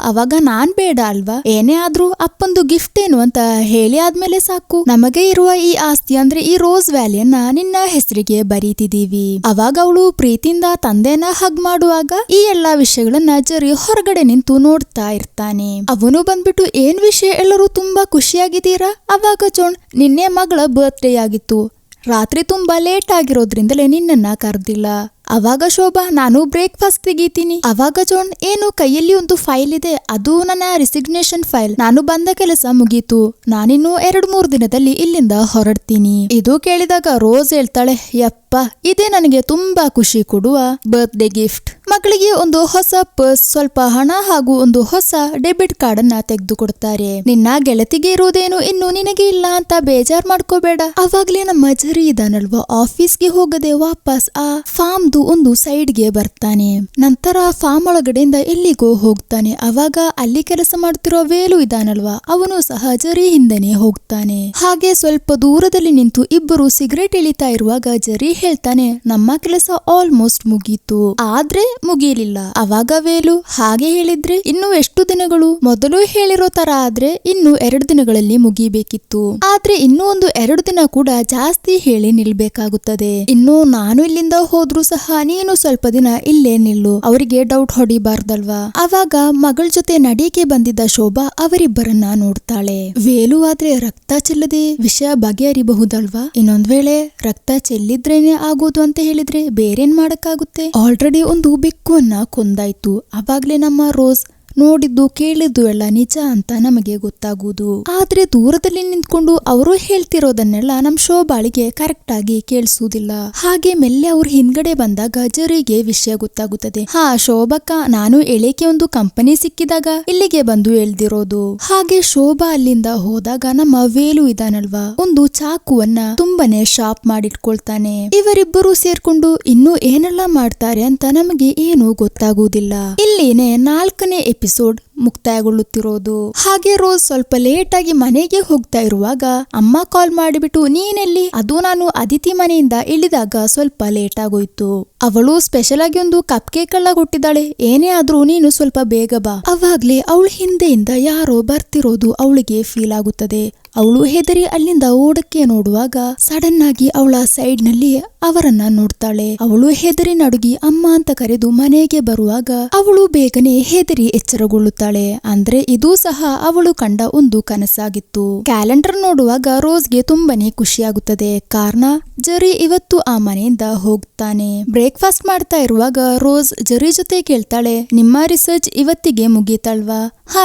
[SPEAKER 1] ಅವಾಗ ನಾನ್ ಬೇಡ ಅಲ್ವಾ, ಏನೇ ಆದ್ರೂ ಅಪ್ಪಂದು ಗಿಫ್ಟ್ ಏನು ಅಂತ ಹೇಳಿ ಆದ್ಮೇಲೆ ಸಾಕು. ನಮಗೆ ಇರುವ ಈ ಆಸ್ತಿ ಅಂದ್ರೆ ಈ ರೋಸ್ ವ್ಯಾಲಿಯನ್ನ ನಿನ್ನ ಹೆಸರಿಗೆ ಬರೀತಿದೀವಿ. ಅವಾಗ ಅವಳು ಪ್ರೀತಿಯಿಂದ ತಂದೆನ ಹಗ್ ಮಾಡುವಾಗ ಈ ಎಲ್ಲಾ ವಿಷಯಗಳನ್ನ ಜರಿ ಹೊರಗಡೆ ನಿಂತು ನೋಡ್ತಾ ಇರ್ತಾನೆ. ಅವನು ಬಂದ್ಬಿಟ್ಟು ಏನ್ ವಿಷಯ, ಎಲ್ಲರೂ ತುಂಬಾ ಖುಷಿಯಾಗಿದ್ದೀರಾ? ಅವಾಗ ಜಾನ್, ನಿನ್ನೆ ಮಗಳ ಬರ್ತ್ಡೇ ಆಗಿತ್ತು, ರಾತ್ರಿ ತುಂಬಾ ಲೇಟ್ ಆಗಿರೋದ್ರಿಂದಲೇ ನಿನ್ನನ್ನ ಕರ್ದಿಲ್ಲ. ಅವಾಗ ಶೋಭಾ, ನಾನು ಬ್ರೇಕ್ಫಾಸ್ಟ್ ತೆಗೀತೀನಿ. ಅವಾಗ ಜಾನ್, ಏನು ಕೈಯಲ್ಲಿ ಒಂದು ಫೈಲ್ ಇದೆ, ಅದು ನನ್ನ ರಿಸಿಗ್ನೇಷನ್ ಫೈಲ್. ನಾನು ಬಂದ ಕೆಲಸ ಮುಗೀತು, ನಾನಿನ್ನು 2-3 ದಿನದಲ್ಲಿ ಇಲ್ಲಿಂದ ಹೊರಡ್ತೀನಿ. ಇದು ಕೇಳಿದಾಗ ರೋಸ್ ಹೇಳ್ತಾಳೆ, ಯಪ್ಪ ಇದೇ ನನಗೆ ತುಂಬಾ ಖುಷಿ ಕೊಡುವ ಬರ್ತ್ಡೇ ಗಿಫ್ಟ್. ಮಗಳಿಗೆ ಒಂದು ಹೊಸ ಪರ್ಸ್, ಸ್ವಲ್ಪ ಹಣ ಹಾಗೂ ಒಂದು ಹೊಸ ಡೆಬಿಟ್ ಕಾರ್ಡ್ ಅನ್ನ ತೆಗೆದು ಕೊಡ್ತಾರೆ. ನಿನ್ನ ಗೆಳತಿಗೆ ಇರೋದೇನು, ಇನ್ನು ನಿನಗೆ ಇಲ್ಲ ಅಂತ ಬೇಜಾರ್ ಮಾಡ್ಕೋಬೇಡ. ಅವಾಗ್ಲೇ ನಮ್ಮ ಜರಿ ಇದಾನಲ್ವಾ, ಆಫೀಸ್ಗೆ ಹೋಗದೆ ವಾಪಸ್ ಆ ಫಾರ್ಮ್ದು ಒಂದು ಸೈಡ್ಗೆ ಬರ್ತಾನೆ. ನಂತರ ಫಾರ್ಮ್ ಒಳಗಡೆಯಿಂದ ಎಲ್ಲಿಗೋ ಹೋಗ್ತಾನೆ. ಅವಾಗ ಅಲ್ಲಿ ಕೆಲಸ ಮಾಡ್ತಿರೋ ವೇಲು ಇದಾನಲ್ವಾ, ಅವನು ಸಹ ಜರಿ ಹಿಂದೆನೆ ಹೋಗ್ತಾನೆ. ಹಾಗೆ ಸ್ವಲ್ಪ ದೂರದಲ್ಲಿ ನಿಂತು ಇಬ್ಬರು ಸಿಗರೇಟ್ ಎಳಿತಾ ಇರುವಾಗ ಜರಿ ಹೇಳ್ತಾನೆ, ನಮ್ಮ ಕೆಲಸ ಆಲ್ಮೋಸ್ಟ್ ಮುಗೀತು, ಆದ್ರೆ ಮುಗಿಲಿಲ್ಲ. ಅವಾಗ ವೇಲು, ಹಾಗೆ ಹೇಳಿದ್ರೆ ಇನ್ನು ಎಷ್ಟು ದಿನಗಳು? ಮೊದಲು ಹೇಳಿರೋ ತರ ಆದ್ರೆ ಇನ್ನು 2 ದಿನಗಳಲ್ಲಿ ಮುಗಿಬೇಕಿತ್ತು, ಆದ್ರೆ ಇನ್ನೂ ಒಂದು 2 ದಿನ ಕೂಡ ಜಾಸ್ತಿ ಹೇಳಿ ನಿಲ್ಬೇಕಾಗುತ್ತದೆ. ಇನ್ನು ನಾನು ಇಲ್ಲಿಂದ ಹೋದ್ರೂ ಸಹ ನೀನು ಸ್ವಲ್ಪ ದಿನ ಇಲ್ಲೇ ನಿಲ್ಲು, ಅವರಿಗೆ ಡೌಟ್ ಹೊಡಿಬಾರ್ದಲ್ವಾ. ಅವಾಗ ಮಗಳ ಜೊತೆ ನಡಿಗೆ ಬಂದಿದ್ದ ಶೋಭಾ ಅವರಿಬ್ಬರನ್ನ ನೋಡ್ತಾಳೆ. ವೇಲು ಆದ್ರೆ ರಕ್ತ ಚೆಲ್ಲದೆ ವಿಷಯ ಬಗೆಹರಿಬಹುದಲ್ವಾ. ಇನ್ನೊಂದ್ ವೇಳೆ ರಕ್ತ ಚೆಲ್ಲಿದ್ರೇನೆ ಆಗೋದು ಅಂತ ಹೇಳಿದ್ರೆ ಬೇರೇನ್ ಮಾಡಕ್ಕಾಗುತ್ತೆ. ಆಲ್ರೆಡಿ ಒಂದು ಬೆಕ್ಕುವನ್ನ ಕೊಂದಾಯ್ತು. ಅವಾಗ್ಲೇ ನಮ್ಮ ರೋಸ್ ನೋಡಿದ್ದು ಕೇಳಿದ್ದು ಎಲ್ಲ ನಿಜ ಅಂತ ನಮಗೆ ಗೊತ್ತಾಗುವುದು. ಆದ್ರೆ ದೂರದಲ್ಲಿ ನಿಂತ್ಕೊಂಡು ಅವರು ಹೇಳ್ತಿರೋದನ್ನೆಲ್ಲ ನಮ್ ಶೋಭಾಳಿಗೆ ಕರೆಕ್ಟ್ ಆಗಿ ಕೇಳಿಸುವುದಿಲ್ಲ. ಹಾಗೆ ಮೆಲ್ಲೆ ಅವ್ರ ಹಿಂದ್ಗಡೆ ಬಂದಾಗ ಜರಿಗೆ ವಿಷಯ ಗೊತ್ತಾಗುತ್ತದೆ. ಶೋಭಕ್ಕ, ನಾನು ಎಳೆಕೆ ಒಂದು ಕಂಪನಿ ಸಿಕ್ಕಿದಾಗ ಇಲ್ಲಿಗೆ ಬಂದು ಎಳ್ದಿರೋದು. ಹಾಗೆ ಶೋಭಾ ಅಲ್ಲಿಂದ ಹೋದಾಗ ನಮ್ಮ ವೇಲು ಇದಾನಲ್ವಾ, ಒಂದು ಚಾಕುವನ್ನ ತುಂಬಾನೇ ಶಾರ್ಪ್ ಮಾಡಿಟ್ಕೊಳ್ತಾನೆ. ಇವರಿಬ್ಬರು ಸೇರ್ಕೊಂಡು ಇನ್ನೂ ಏನೆಲ್ಲ ಮಾಡ್ತಾರೆ ಅಂತ ನಮಗೆ ಏನು ಗೊತ್ತಾಗುವುದಿಲ್ಲ. ಇಲ್ಲಿನೇ 4ನೇ ಎಪಿಸೋಡ್ ಮುಕ್ತಾಯಗೊಳ್ಳುತ್ತಿರೋದು. ಹಾಗೆ ರೋಸ್ ಸ್ವಲ್ಪ ಲೇಟ್ ಆಗಿ ಮನೆಗೆ ಹೋಗ್ತಾ ಇರುವಾಗ ಅಮ್ಮ ಕಾಲ್ ಮಾಡಿಬಿಟ್ಟು, ನೀನೆಲ್ಲಿ? ಅದು ನಾನು ಅದಿತಿ ಮನೆಯಿಂದ ಇಳಿದಾಗ ಸ್ವಲ್ಪ ಲೇಟ್ ಆಗೋಯ್ತು. ಅವಳು ಸ್ಪೆಷಲ್ ಆಗಿ ಒಂದು ಕಪ್ ಕೇಕ್ ಎಲ್ಲ ಕೊಟ್ಟಿದ್ದಾಳೆ, ಏನೇ ಆದ್ರೂ ನೀನು ಸ್ವಲ್ಪ ಬೇಗ ಬಾ. ಅವಾಗ್ಲೇ ಅವಳ ಹಿಂದೆಯಿಂದ ಯಾರೋ ಬರ್ತಿರೋದು ಅವಳಿಗೆ ಫೀಲ್ ಆಗುತ್ತದೆ. ಅವಳು ಹೆದರಿ ಅಲ್ಲಿಂದ ಓಡಕ್ಕೆ ನೋಡುವಾಗ ಸಡನ್ ಆಗಿ ಅವಳ ಸೈಡ್ ನಲ್ಲಿ ಅವರನ್ನ ನೋಡ್ತಾಳೆ. ಅವಳು ಹೆದರಿ ನಡುಗಿ ಅಮ್ಮ ಅಂತ ಕರೆದು ಮನೆಗೆ ಬರುವಾಗ ಅವಳು ಬೇಗನೆ ಹೆದರಿ ಎಚ್ಚರಗೊಳ್ಳುತ್ತಾಳೆ. ಅಂದ್ರೆ ಇದು ಸಹ ಅವಳು ಕಂಡ ಒಂದು ಕನಸಾಗಿತ್ತು. ಕ್ಯಾಲೆಂಡರ್ ನೋಡುವಾಗ ರೋಸ್ಗೆ ತುಂಬಾನೇ ಖುಷಿಯಾಗುತ್ತದೆ. ಕಾರಣ ಜರಿ ಇವತ್ತು ಆ ಮನೆಯಿಂದ ಹೋಗ್ತಾನೆ. ಬ್ರೇಕ್ಫಾಸ್ಟ್ ಮಾಡ್ತಾ ಇರುವಾಗ ರೋಸ್ ಜರಿ ಜೊತೆ ಕೇಳ್ತಾಳೆ, ನಿಮ್ಮ ರಿಸರ್ಚ್ ಇವತ್ತಿಗೆ ಮುಗೀತಲ್ವಾ?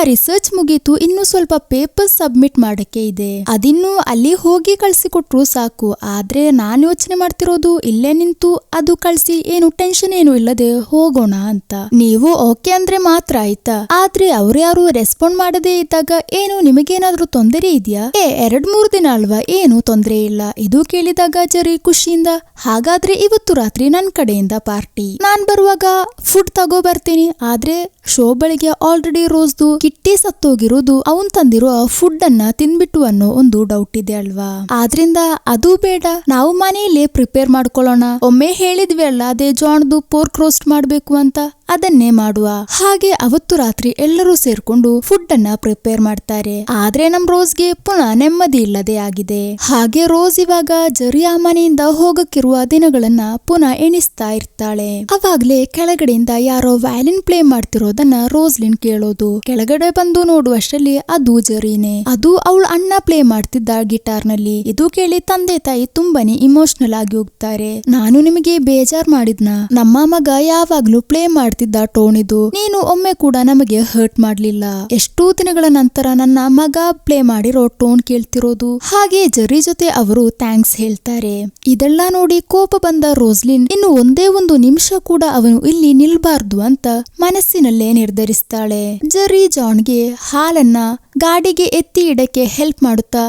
[SPEAKER 1] ರಿಸರ್ಚ್ ಮುಗೀತು, ಇನ್ನು ಸ್ವಲ್ಪ ಪೇಪರ್ ಸಬ್ಮಿಟ್ ಮಾಡಕ್ಕೆ ಇದೆ, ಅದಿನ್ನು ಅಲ್ಲಿ ಹೋಗಿ ಕಳ್ಸಿಕೊಟ್ರು ಸಾಕು. ಆದ್ರೆ ನಾನ್ ಯೋಚನೆ ಮಾಡ್ತಿರೋದು ಇಲ್ಲೇ ನಿಂತು ಅದು ಕಳ್ಸಿ ಏನು ಟೆನ್ಷನ್ ಏನು ಇಲ್ಲದೆ ಹೋಗೋಣ ಅಂತ. ನೀವು ಓಕೆ ಅಂದ್ರೆ ಮಾತ್ರ ಆಯ್ತಾ? ಆದ್ರೆ ಅವ್ರು ಯಾರು ರೆಸ್ಪಾಂಡ್ ಮಾಡದೇ ಇದ್ದಾಗ ಏನು ನಿಮಗೇನಾದ್ರೂ ತೊಂದರೆ ಇದೆಯಾ? 2-3 ದಿನ ಅಲ್ವಾ, ಏನು ತೊಂದರೆ ಇಲ್ಲ. ಇದು ಕೇಳಿದಾಗ ಜರಿ ಖುಷಿಯಿಂದ, ಹಾಗಾದ್ರೆ ಇವತ್ತು ರಾತ್ರಿ ನನ್ ಕಡೆಯಿಂದ ಪಾರ್ಟಿ, ನಾನ್ ಬರುವಾಗ ಫುಡ್ ತಗೋ ಬರ್ತೀನಿ. ಆದ್ರೆ ಶೋಭಳಿಗೆ ಆಲ್ರೆಡಿ ರೋಸ್ದು ಕಿಟ್ಟಿ ಸತ್ತೋಗಿರೋದು ಅವನ್ ತಂದಿರೋ ಫುಡ್ ಅನ್ನ ತಿನ್ಬಿಟ್ಟು ಅನ್ನೋ ಒಂದು ಡೌಟ್ ಇದೆ ಅಲ್ವಾ. ಆದ್ರಿಂದ ಅದು ಬೇಡ, ನಾವು ಮನೆಯಲ್ಲೇ ಪ್ರಿಪೇರ್ ಮಾಡ್ಕೊಳ್ಳೋಣ. ಒಮ್ಮೆ ಹೇಳಿದ್ವಿ ಅಲ್ಲ ಅದೇ ಜಾನ್ದು ಪೋರ್ಕ್ ರೋಸ್ಟ್ ಮಾಡ್ಬೇಕು ಅಂತ, ಅದನ್ನೇ ಮಾಡುವ. ಹಾಗೆ ಅವತ್ತು ರಾತ್ರಿ ಎಲ್ಲರೂ ಸೇರ್ಕೊಂಡು ಫುಡ್ ಅನ್ನ ಪ್ರಿಪೇರ್ ಮಾಡ್ತಾರೆ. ಆದ್ರೆ ನಮ್ ರೋಸ್ಗೆ ಪುನಃ ನೆಮ್ಮದಿ ಇಲ್ಲದೆ ಆಗಿದೆ. ಹಾಗೆ ರೋಸ್ ಇವಾಗ ಜರಿ ಆ ಮನೆಯಿಂದ ಹೋಗಕ್ಕಿರುವ ದಿನಗಳನ್ನ ಪುನಃ ಎಣಿಸ್ತಾ ಇರ್ತಾಳೆ. ಅವಾಗ್ಲೇ ಕೆಳಗಡೆಯಿಂದ ಯಾರೋ ವ್ಯಾಲಿನ್ ಪ್ಲೇ ಮಾಡ್ತಿರೋದನ್ನ ರೋಸ್ಲಿನ್ ಕೇಳೋದು. ಕೆಳಗಡೆ ಬಂದು ನೋಡುವಷ್ಟರಲ್ಲಿ ಅದು ಜರಿನೇ. ಅದು ಅವಳ ಅಣ್ಣ ಪ್ಲೇ ಮಾಡ್ತಿದ್ದ ಗಿಟಾರ್ ನಲ್ಲಿ. ಇದು ಕೇಳಿ ತಂದೆ ತಾಯಿ ತುಂಬಾನೇ ಇಮೋಷನಲ್ ಆಗಿ ಹೋಗ್ತಾರೆ. ನಾನು ನಿಮಗೆ ಬೇಜಾರ್ ಮಾಡಿದ್ನ? ನಮ್ಮ ಮಗ ಯಾವಾಗ್ಲೂ ಪ್ಲೇ ಮಾಡ್ತಿದ್ದ ಟೋನ್ ಇದು. ನೀನು ಒಮ್ಮೆ ಕೂಡ ನಮಗೆ ಹರ್ಟ್ ಮಾಡ್ಲಿಲ್ಲ. ಎಷ್ಟೋ ದಿನಗಳ ನಂತರ ನನ್ನ ಮಗ ಪ್ಲೇ ಮಾಡಿರೋ ಟೋನ್ ಕೇಳ್ತಿರೋದು. ಹಾಗೆ ಜರಿ ಜೊತೆ ಅವರು ಥ್ಯಾಂಕ್ಸ್ ಹೇಳ್ತಾರೆ. ಇದೆಲ್ಲ ನೋಡಿ ಕೋಪ ಬಂದ ರೋಸ್ಲಿನ್ ಇನ್ನು ಒಂದೇ ಒಂದು ನಿಮಿಷ ಕೂಡ ಅವನು ಇಲ್ಲಿ ನಿಲ್ಬಾರ್ದು ಅಂತ ಮನಸ್ಸಿನಲ್ಲೇ ನಿರ್ಧರಿಸ್ತಾಳೆ. ಜರಿ ಜಾನ್ಗೆ ಹಾಲನ್ನ ಗಾಡಿಗೆ ಎತ್ತಿ ಇಡಕ್ಕೆ ಹೆಲ್ಪ್ ಮಾಡುತ್ತಾ,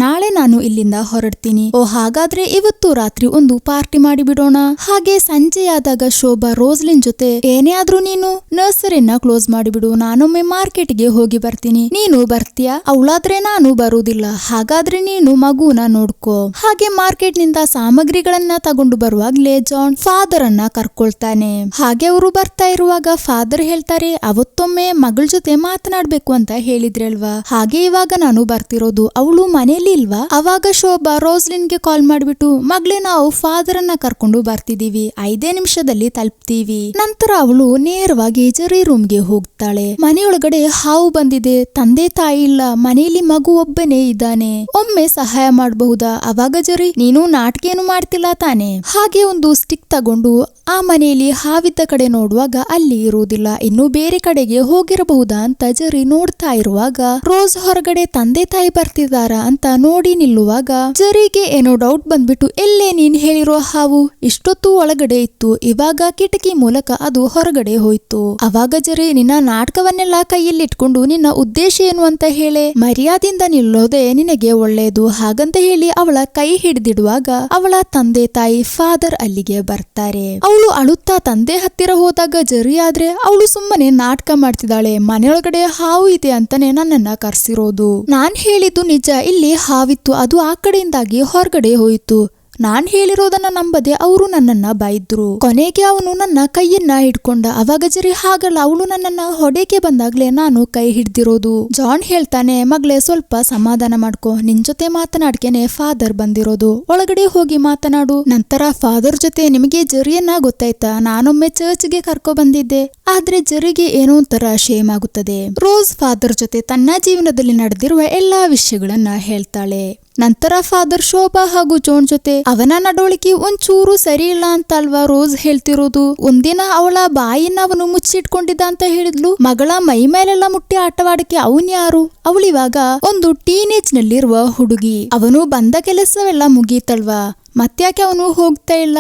[SPEAKER 1] ನಾಳೆ ನಾನು ಇಲ್ಲಿಂದ ಹೊರಡ್ತೀನಿ. ಹಾಗಾದ್ರೆ ಇವತ್ತು ರಾತ್ರಿ ಒಂದು ಪಾರ್ಟಿ ಮಾಡಿ ಬಿಡೋಣ. ಹಾಗೆ ಸಂಜೆಯಾದಾಗ ಶೋಭಾ ರೋಸ್ಲಿನ್ ಜೊತೆ, ಏನೇ ಆದ್ರೂ ನೀನು ನರ್ಸರಿನ ಕ್ಲೋಸ್ ಮಾಡಿಬಿಡು, ನಾನೊಮ್ಮೆ ಮಾರ್ಕೆಟ್ಗೆ ಹೋಗಿ ಬರ್ತೀನಿ, ನೀನು ಬರ್ತೀಯಾ? ಅವಳಾದ್ರೆ ನಾನು ಬರುವುದಿಲ್ಲ, ಹಾಗಾದ್ರೆ ನೀನು ಮಗುನ ನೋಡ್ಕೋ. ಹಾಗೆ ಮಾರ್ಕೆಟ್ ನಿಂದ ಸಾಮಗ್ರಿಗಳನ್ನ ತಗೊಂಡು ಬರುವಾಗ್ಲೇ ಜಾನ್ ಫಾದರ್ ಅನ್ನ ಕರ್ಕೊಳ್ತಾನೆ. ಹಾಗೆ ಅವರು ಬರ್ತಾ ಇರುವಾಗ ಫಾದರ್ ಹೇಳ್ತಾರೆ, ಅವತ್ತೊಮ್ಮೆ ಮಗಳ ಜೊತೆ ಮಾತನಾಡ್ಬೇಕು ಅಂತ ಹೇಳಿದ್ರಲ್ವಾ, ಹಾಗೆ ಇವಾಗ ನಾನು ಬರ್ತಿರೋದು, ಅವಳು ಮನೆ ಇಲ್ವಾ? ಅವಾಗ ಶೋಭಾ ರೋಸ್ಲಿನ್ಗೆ ಕಾಲ್ ಮಾಡ್ಬಿಟ್ಟು, ಮಗ್ಲೇ ನಾವು ಫಾದರ್ ಅನ್ನ ಕರ್ಕೊಂಡು ಬರ್ತಿದೀವಿ, 5 ನಿಮಿಷದಲ್ಲಿ ತಲುಪ್ತೀವಿ. ನಂತರ ಅವಳು ನೇರವಾಗಿ ಜರಿ ರೂಮ್ಗೆ ಹೋಗ್ತಾಳೆ. ಮನೆಯೊಳಗಡೆ ಹಾವು ಬಂದಿದೆ, ತಂದೆ ತಾಯಿ ಇಲ್ಲ, ಮನೆಯಲ್ಲಿ ಮಗು ಒಬ್ಬನೇ ಇದ್ದಾನೆ, ಒಮ್ಮೆ ಸಹಾಯ ಮಾಡಬಹುದಾ? ಅವಾಗ ಜರಿ, ನೀನು ನಾಟಕ ಏನು ಮಾಡ್ತಿಲ್ಲ ತಾನೆ? ಹಾಗೆ ಒಂದು ಸ್ಟಿಕ್ ತಗೊಂಡು ಆ ಮನೆಯಲ್ಲಿ ಹಾವಿದ್ದ ಕಡೆ ನೋಡುವಾಗ ಅಲ್ಲಿ ಇರುವುದಿಲ್ಲ, ಇನ್ನು ಬೇರೆ ಕಡೆಗೆ ಹೋಗಿರಬಹುದಾ ಅಂತ ಜರಿ ನೋಡ್ತಾ ಇರುವಾಗ ರೋಸ್ ಹೊರಗಡೆ ತಂದೆ ತಾಯಿ ಬರ್ತಿದಾರ ಅಂತ ನೋಡಿ ನಿಲ್ಲುವಾಗ ಜರಿಗೆ ಏನೋ ಡೌಟ್ ಬಂದ್ಬಿಟ್ಟು, ಎಲ್ಲೇ ನೀನ್ ಹೇಳಿರೋ ಹಾವು? ಇಷ್ಟೊತ್ತು ಒಳಗಡೆ ಇತ್ತು, ಇವಾಗ ಕಿಟಕಿ ಮೂಲಕ ಅದು ಹೊರಗಡೆ ಹೋಯ್ತು. ಅವಾಗ ಜರಿ, ನಿನ್ನ ನಾಟಕವನ್ನೆಲ್ಲ ಕೈಯಲ್ಲಿಟ್ಕೊಂಡು ನಿನ್ನ ಉದ್ದೇಶ ಏನು ಅಂತ ಹೇಳೆ, ಮರ್ಯಾದಿಂದ ನಿಲ್ಲೋದೆ ನಿನಗೆ ಒಳ್ಳೆಯದು. ಹಾಗಂತ ಹೇಳಿ ಅವಳ ಕೈ ಹಿಡಿದಿಡುವಾಗ ಅವಳ ತಂದೆ ತಾಯಿ ಫಾದರ್ ಅಲ್ಲಿಗೆ ಬರ್ತಾರೆ. ಅವಳು ಅಳುತ್ತಾ ತಂದೆ ಹತ್ತಿರ ಹೋದಾಗ ಜರಿ ಆದ್ರೆ ಅವಳು ಸುಮ್ಮನೆ ನಾಟಕ ಮಾಡ್ತಿದ್ದಾಳೆ, ಮನೆಯೊಳಗಡೆ ಹಾವು ಇದೆ ಅಂತಾನೆ ನನ್ನನ್ನ ಕರ್ಸಿರೋದು, ನಾನ್ ಹೇಳಿದ್ದು ನಿಜ, ಇಲ್ಲಿ ಹಾವಿತ್ತು, ಅದು ಆ ಕಡೆಯಿಂದಾಗಿ ಹೊರಗಡೆ ಹೋಯಿತು, ನಾನ್ ಹೇಳಿರೋದನ್ನ ನಂಬದೆ ಅವರು ನನ್ನನ್ನ ಬೈದ್ರು. ಕೊನೆಗೆ ಅವನು ನನ್ನ ಕೈಯನ್ನ ಹಿಡ್ಕೊಂಡ. ಅವಾಗ ಜರಿ, ಹಾಗಲ್ಲ, ಅವಳು ನನ್ನನ್ನ ಹೊಡೆಕೆ ಬಂದಾಗ್ಲೇ ನಾನು ಕೈ ಹಿಡ್ದಿರೋದು. ಜಾನ್ ಹೇಳ್ತಾನೆ, ಮಗ್ಲೇ ಸ್ವಲ್ಪ ಸಮಾಧಾನ ಮಾಡ್ಕೊ, ನಿನ್ ಜೊತೆ ಮಾತನಾಡ್ಕೇನೆ ಫಾದರ್ ಬಂದಿರೋದು, ಒಳಗಡೆ ಹೋಗಿ ಮಾತನಾಡು. ನಂತರ ಫಾದರ್ ಜೊತೆ, ನಿಮಗೆ ಜರಿಯನ್ನ ಗೊತ್ತಾಯ್ತಾ, ನಾನೊಮ್ಮೆ ಚರ್ಚ್ಗೆ ಕರ್ಕೊ ಬಂದಿದ್ದೆ, ಆದ್ರೆ ಜರಿಗೆ ಏನೋ ಒಂಥರ ಶೇಮ್ ಆಗುತ್ತದೆ. ರೋಸ್ ಫಾದರ್ ಜೊತೆ ತನ್ನ ಜೀವನದಲ್ಲಿ ನಡೆದಿರುವ ಎಲ್ಲಾ ವಿಷಯಗಳನ್ನ ಹೇಳ್ತಾಳೆ. ನಂತರ ಫಾದರ್ ಶೋಭಾ ಹಾಗೂ ಜೋನ್ ಜೊತೆ, ಅವನ ನಡವಳಿಕೆ ಒಂಚೂರು ಸರಿ ಇಲ್ಲ ಅಂತ ಅಲ್ವಾ ರೋಸ್ ಹೇಳ್ತಿರೋದು, ಒಂದಿನ ಅವಳ ಬಾಯಿನ ಅವನು ಮುಚ್ಚಿಟ್ಕೊಂಡಿದ್ದ ಅಂತ ಹೇಳಿದ್ಲು, ಮಗಳ ಮೈ ಮೇಲೆಲ್ಲ ಮುಟ್ಟಿ ಆಟವಾಡಕ್ಕೆ ಅವನ್ ಯಾರು? ಅವಳಿವಾಗ ಒಂದು ಟೀನೇಜ್ ನಲ್ಲಿರುವ ಹುಡುಗಿ, ಅವನು ಬಂದ ಕೆಲಸವೆಲ್ಲ ಮುಗೀತಲ್ವಾ, ಮತ್ತ್ಯಾಕೆ ಅವನು ಹೋಗ್ತಾ ಇಲ್ಲ?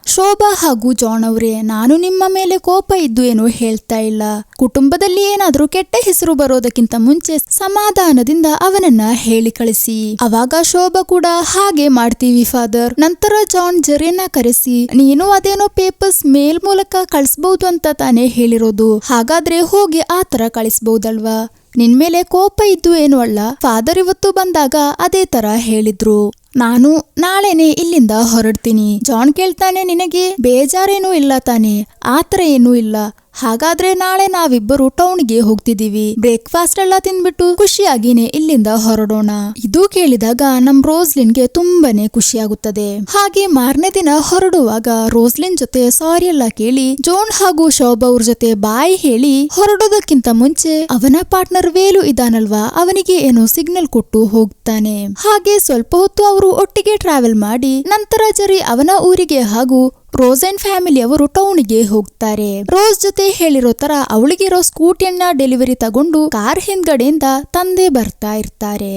[SPEAKER 1] ಶೋಭಾ ಹಾಗೂ ಜಾನ್ ಅವರೇ, ನಾನು ನಿಮ್ಮ ಮೇಲೆ ಕೋಪ ಇದ್ದು ಏನು ಹೇಳ್ತಾ ಇಲ್ಲ, ಕುಟುಂಬದಲ್ಲಿ ಏನಾದ್ರೂ ಕೆಟ್ಟ ಹೆಸರು ಬರೋದಕ್ಕಿಂತ ಮುಂಚೆ ಸಮಾಧಾನದಿಂದ ಅವನನ್ನ ಹೇಳಿ ಕಳಿಸಿ. ಅವಾಗ ಶೋಭಾ ಕೂಡ, ಹಾಗೆ ಮಾಡ್ತೀವಿ ಫಾದರ್. ನಂತರ ಜಾನ್ ಜರಿಯನ್ನ ಕರೆಸಿ, ನೀನು ಅದೇನೋ ಪೇಪರ್ಸ್ ಮೇಲ್ ಮೂಲಕ ಕಳಿಸಬಹುದು ಅಂತ ತಾನೇ ಹೇಳಿರೋದು, ಹಾಗಾದ್ರೆ ಹೋಗಿ ಆ ತರ ಕಳಿಸಬಹುದಲ್ವಾ, ನಿನ್ಮೇಲೆ ಕೋಪ ಇದ್ದು ಏನು ಅಲ್ಲ. ಫಾದರ್ ಇವತ್ತು ಬಂದಾಗ ಅದೇ ತರ ಹೇಳಿದ್ರು. ನಾನು ನಾಳೆನೆ ಇಲ್ಲಿಂದ ಹೊರಡ್ತೀನಿ. ಜಾನ್ ಕೇಳ್ತಾನೆ, ನಿನಗೆ ಬೇಜಾರೇನೂ ಇಲ್ಲ ತಾನೆ? ಆತರ ಏನೂ ಇಲ್ಲ. ಹಾಗಾದ್ರೆ ನಾಳೆ ನಾವಿಬ್ಬರು ಟೌನ್ಗೆ ಹೋಗ್ತಿದೀವಿ, ಬ್ರೇಕ್ಫಾಸ್ಟ್ ಎಲ್ಲ ತಿಂದ್ಬಿಟ್ಟು ಖುಷಿಯಾಗಿನೇ ಇಲ್ಲಿಂದ ಹೊರಡೋಣ. ಇದು ಕೇಳಿದಾಗ ನಮ್ ರೋಸ್ಲಿನ್ಗೆ ತುಂಬಾನೇ ಖುಷಿಯಾಗುತ್ತದೆ. ಹಾಗೆ ಮಾರನೇ ದಿನ ಹೊರಡುವಾಗ ರೋಸ್ಲಿನ್ ಜೊತೆ ಸಾರಿ ಎಲ್ಲ ಕೇಳಿ ಜೋನ್ ಹಾಗೂ ಶೋಭಾ ಅವ್ರ ಜೊತೆ ಬಾಯ್ ಹೇಳಿ ಹೊರಡೋದಕ್ಕಿಂತ ಮುಂಚೆ ಅವನ ಪಾರ್ಟ್ನರ್ ವೇಲು ಇದಾನಲ್ವಾ, ಅವನಿಗೆ ಏನೋ ಸಿಗ್ನಲ್ ಕೊಟ್ಟು ಹೋಗ್ತಾನೆ. ಹಾಗೆ ಸ್ವಲ್ಪ ಹೊತ್ತು ಅವರು ಒಟ್ಟಿಗೆ ಟ್ರಾವೆಲ್ ಮಾಡಿ ನಂತರ ಜರಿ ಅವನ ಊರಿಗೆ ಹಾಗೂ ರೋಸ್ ಅಂಡ್ ಫ್ಯಾಮಿಲಿ ಅವರು ಟೌನ್ಗೆ ಹೋಗ್ತಾರೆ. ರೋಸ್ ಜೊತೆ ಹೇಳಿರೋ ತರ ಅವಳಿಗಿರೋ ಸ್ಕೂಟಿಯನ್ನ ಡೆಲಿವರಿ ತಗೊಂಡು ಕಾರ್ ಹಿಂದ್ಗಡೆಯಿಂದ ತಂದೆ ಬರ್ತಾ ಇರ್ತಾರೆ.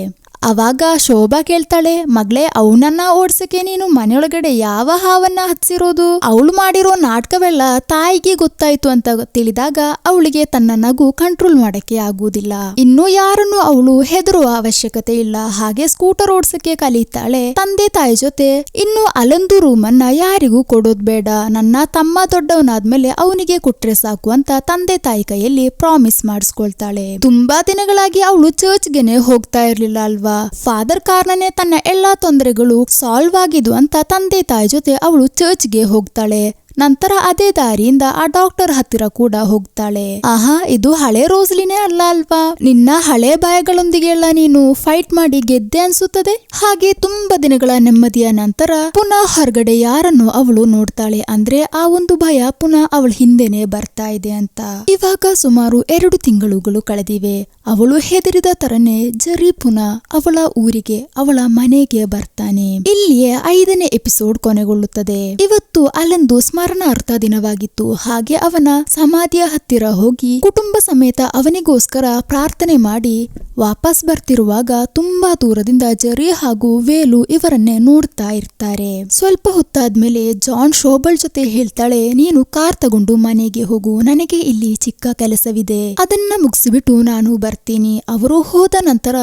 [SPEAKER 1] ಅವಾಗ ಶೋಭಾ ಕೇಳ್ತಾಳೆ, ಮಗಳೇ ಅವನನ್ನ ಓಡ್ಸಕ್ಕೆ ನೀನು ಮನೆಯೊಳಗಡೆ ಯಾವ ಹಾವನ್ನ ಹಚ್ಚಿರೋದು? ಅವಳು ಮಾಡಿರೋ ನಾಟಕವೆಲ್ಲ ತಾಯಿಗೆ ಗೊತ್ತಾಯ್ತು ಅಂತ ತಿಳಿದಾಗ ಅವಳಿಗೆ ತನ್ನ ನಗು ಕಂಟ್ರೋಲ್ ಮಾಡಕ್ಕೆ ಆಗುವುದಿಲ್ಲ. ಇನ್ನು ಯಾರನ್ನು ಅವಳು ಹೆದರುವ ಅವಶ್ಯಕತೆ ಇಲ್ಲ. ಹಾಗೆ ಸ್ಕೂಟರ್ ಓಡ್ಸಕ್ಕೆ ಕಲಿತಾಳೆ. ತಂದೆ ತಾಯಿ ಜೊತೆ ಇನ್ನು ಅಲೊಂದು ರೂಮ್ ಅನ್ನ ಯಾರಿಗೂ ಕೊಡೋದ್ ಬೇಡ, ನನ್ನ ತಮ್ಮ ದೊಡ್ಡವನಾದ್ಮೇಲೆ ಅವನಿಗೆ ಕೊಟ್ರೆ ಸಾಕು ಅಂತ ತಂದೆ ತಾಯಿ ಕೈಯಲ್ಲಿ ಪ್ರಾಮಿಸ್ ಮಾಡಿಸ್ಕೊಳ್ತಾಳೆ. ತುಂಬಾ ದಿನಗಳಾಗಿ ಅವಳು ಚರ್ಚ್ಗೆನೆ ಹೋಗ್ತಾ ಇರ್ಲಿಲ್ಲ ಅಲ್ವಾ. ಅಲ್ವಾ. ಫಾದರ್ ಕಾರಣನೇ ತನ್ನ ಎಲ್ಲಾ ತೊಂದರೆಗಳು ಸಾಲ್ವ್ ಆಗಿದ್ದು ಅಂತ ತಂದೆ ತಾಯಿ ಜೊತೆ ಅವಳು ಚರ್ಚ್ಗೆ ಹೋಗ್ತಾಳೆ. ನಂತರ ಅದೇ ದಾರಿಯಿಂದ ಆ ಡಾಕ್ಟರ್ ಹತ್ತಿರ ಕೂಡ ಹೋಗ್ತಾಳೆ. ಆಹಾ, ಇದು ಹಳೆ ರೋಸ್ಲಿನೇ ಅಲ್ಲ ಅಲ್ವಾ. ನಿನ್ನ ಹಳೆ ಭಯಗಳೊಂದಿಗೆ ಎಲ್ಲ ನೀನು ಫೈಟ್ ಮಾಡಿ ಗೆದ್ದೆ ಅನ್ಸುತ್ತದೆ. ಹಾಗೆ ತುಂಬಾ ದಿನಗಳ ನೆಮ್ಮದಿಯ ನಂತರ ಪುನಃ ಹೊರಗಡೆ ಯಾರನ್ನು ಅವಳು ನೋಡ್ತಾಳೆ. ಅಂದ್ರೆ ಆ ಒಂದು ಭಯ ಪುನಃ ಅವಳ ಹಿಂದೆನೆ ಬರ್ತಾ ಇದೆ ಅಂತ. ಇವಾಗ ಸುಮಾರು 2 ತಿಂಗಳುಗಳು ಕಳೆದಿವೆ. ಅವಳು ಹೆದರಿದ ತರನೇ ಜೆರ್ರಿ ಪುನಃ ಅವಳ ಊರಿಗೆ, ಅವಳ ಮನೆಗೆ ಬರ್ತಾನೆ. ಇಲ್ಲಿಯೇ 5ನೇ ಎಪಿಸೋಡ್ ಕೊನೆಗೊಳ್ಳುತ್ತದೆ. ಇವತ್ತು ಅಲ್ಲೊಂದು ಸ್ಮರಣಾರ್ಥ ದಿನವಾಗಿತ್ತು. ಹಾಗೆ ಅವನ ಸಮಾಧಿಯ ಹತ್ತಿರ ಹೋಗಿ ಕುಟುಂಬ ಸಮೇತ ಅವನಿಗೋಸ್ಕರ ಪ್ರಾರ್ಥನೆ ಮಾಡಿ ವಾಪಸ್ ಬರ್ತಿರುವಾಗ ತುಂಬಾ ದೂರದಿಂದ ಜೆರ್ರಿ ಹಾಗೂ ವೇಲು ಇವರನ್ನೇ ನೋಡ್ತಾ ಇರ್ತಾರೆ. ಸ್ವಲ್ಪ ಹೊತ್ತಾದ್ಮೇಲೆ ಜಾನ್ ಶೋಬಲ್ ಜೊತೆ ಹೇಳ್ತಾಳೆ, ನೀನು ಕಾರ್ ತಗೊಂಡು ಮನೆಗೆ ಹೋಗು, ನನಗೆ ಇಲ್ಲಿ ಚಿಕ್ಕ ಕೆಲಸವಿದೆ, ಅದನ್ನ ಮುಗಿಸಿಬಿಟ್ಟು ನಾನು ಬರ್ತೀನಿ. ಅವರು ಹೋದ ನಂತರ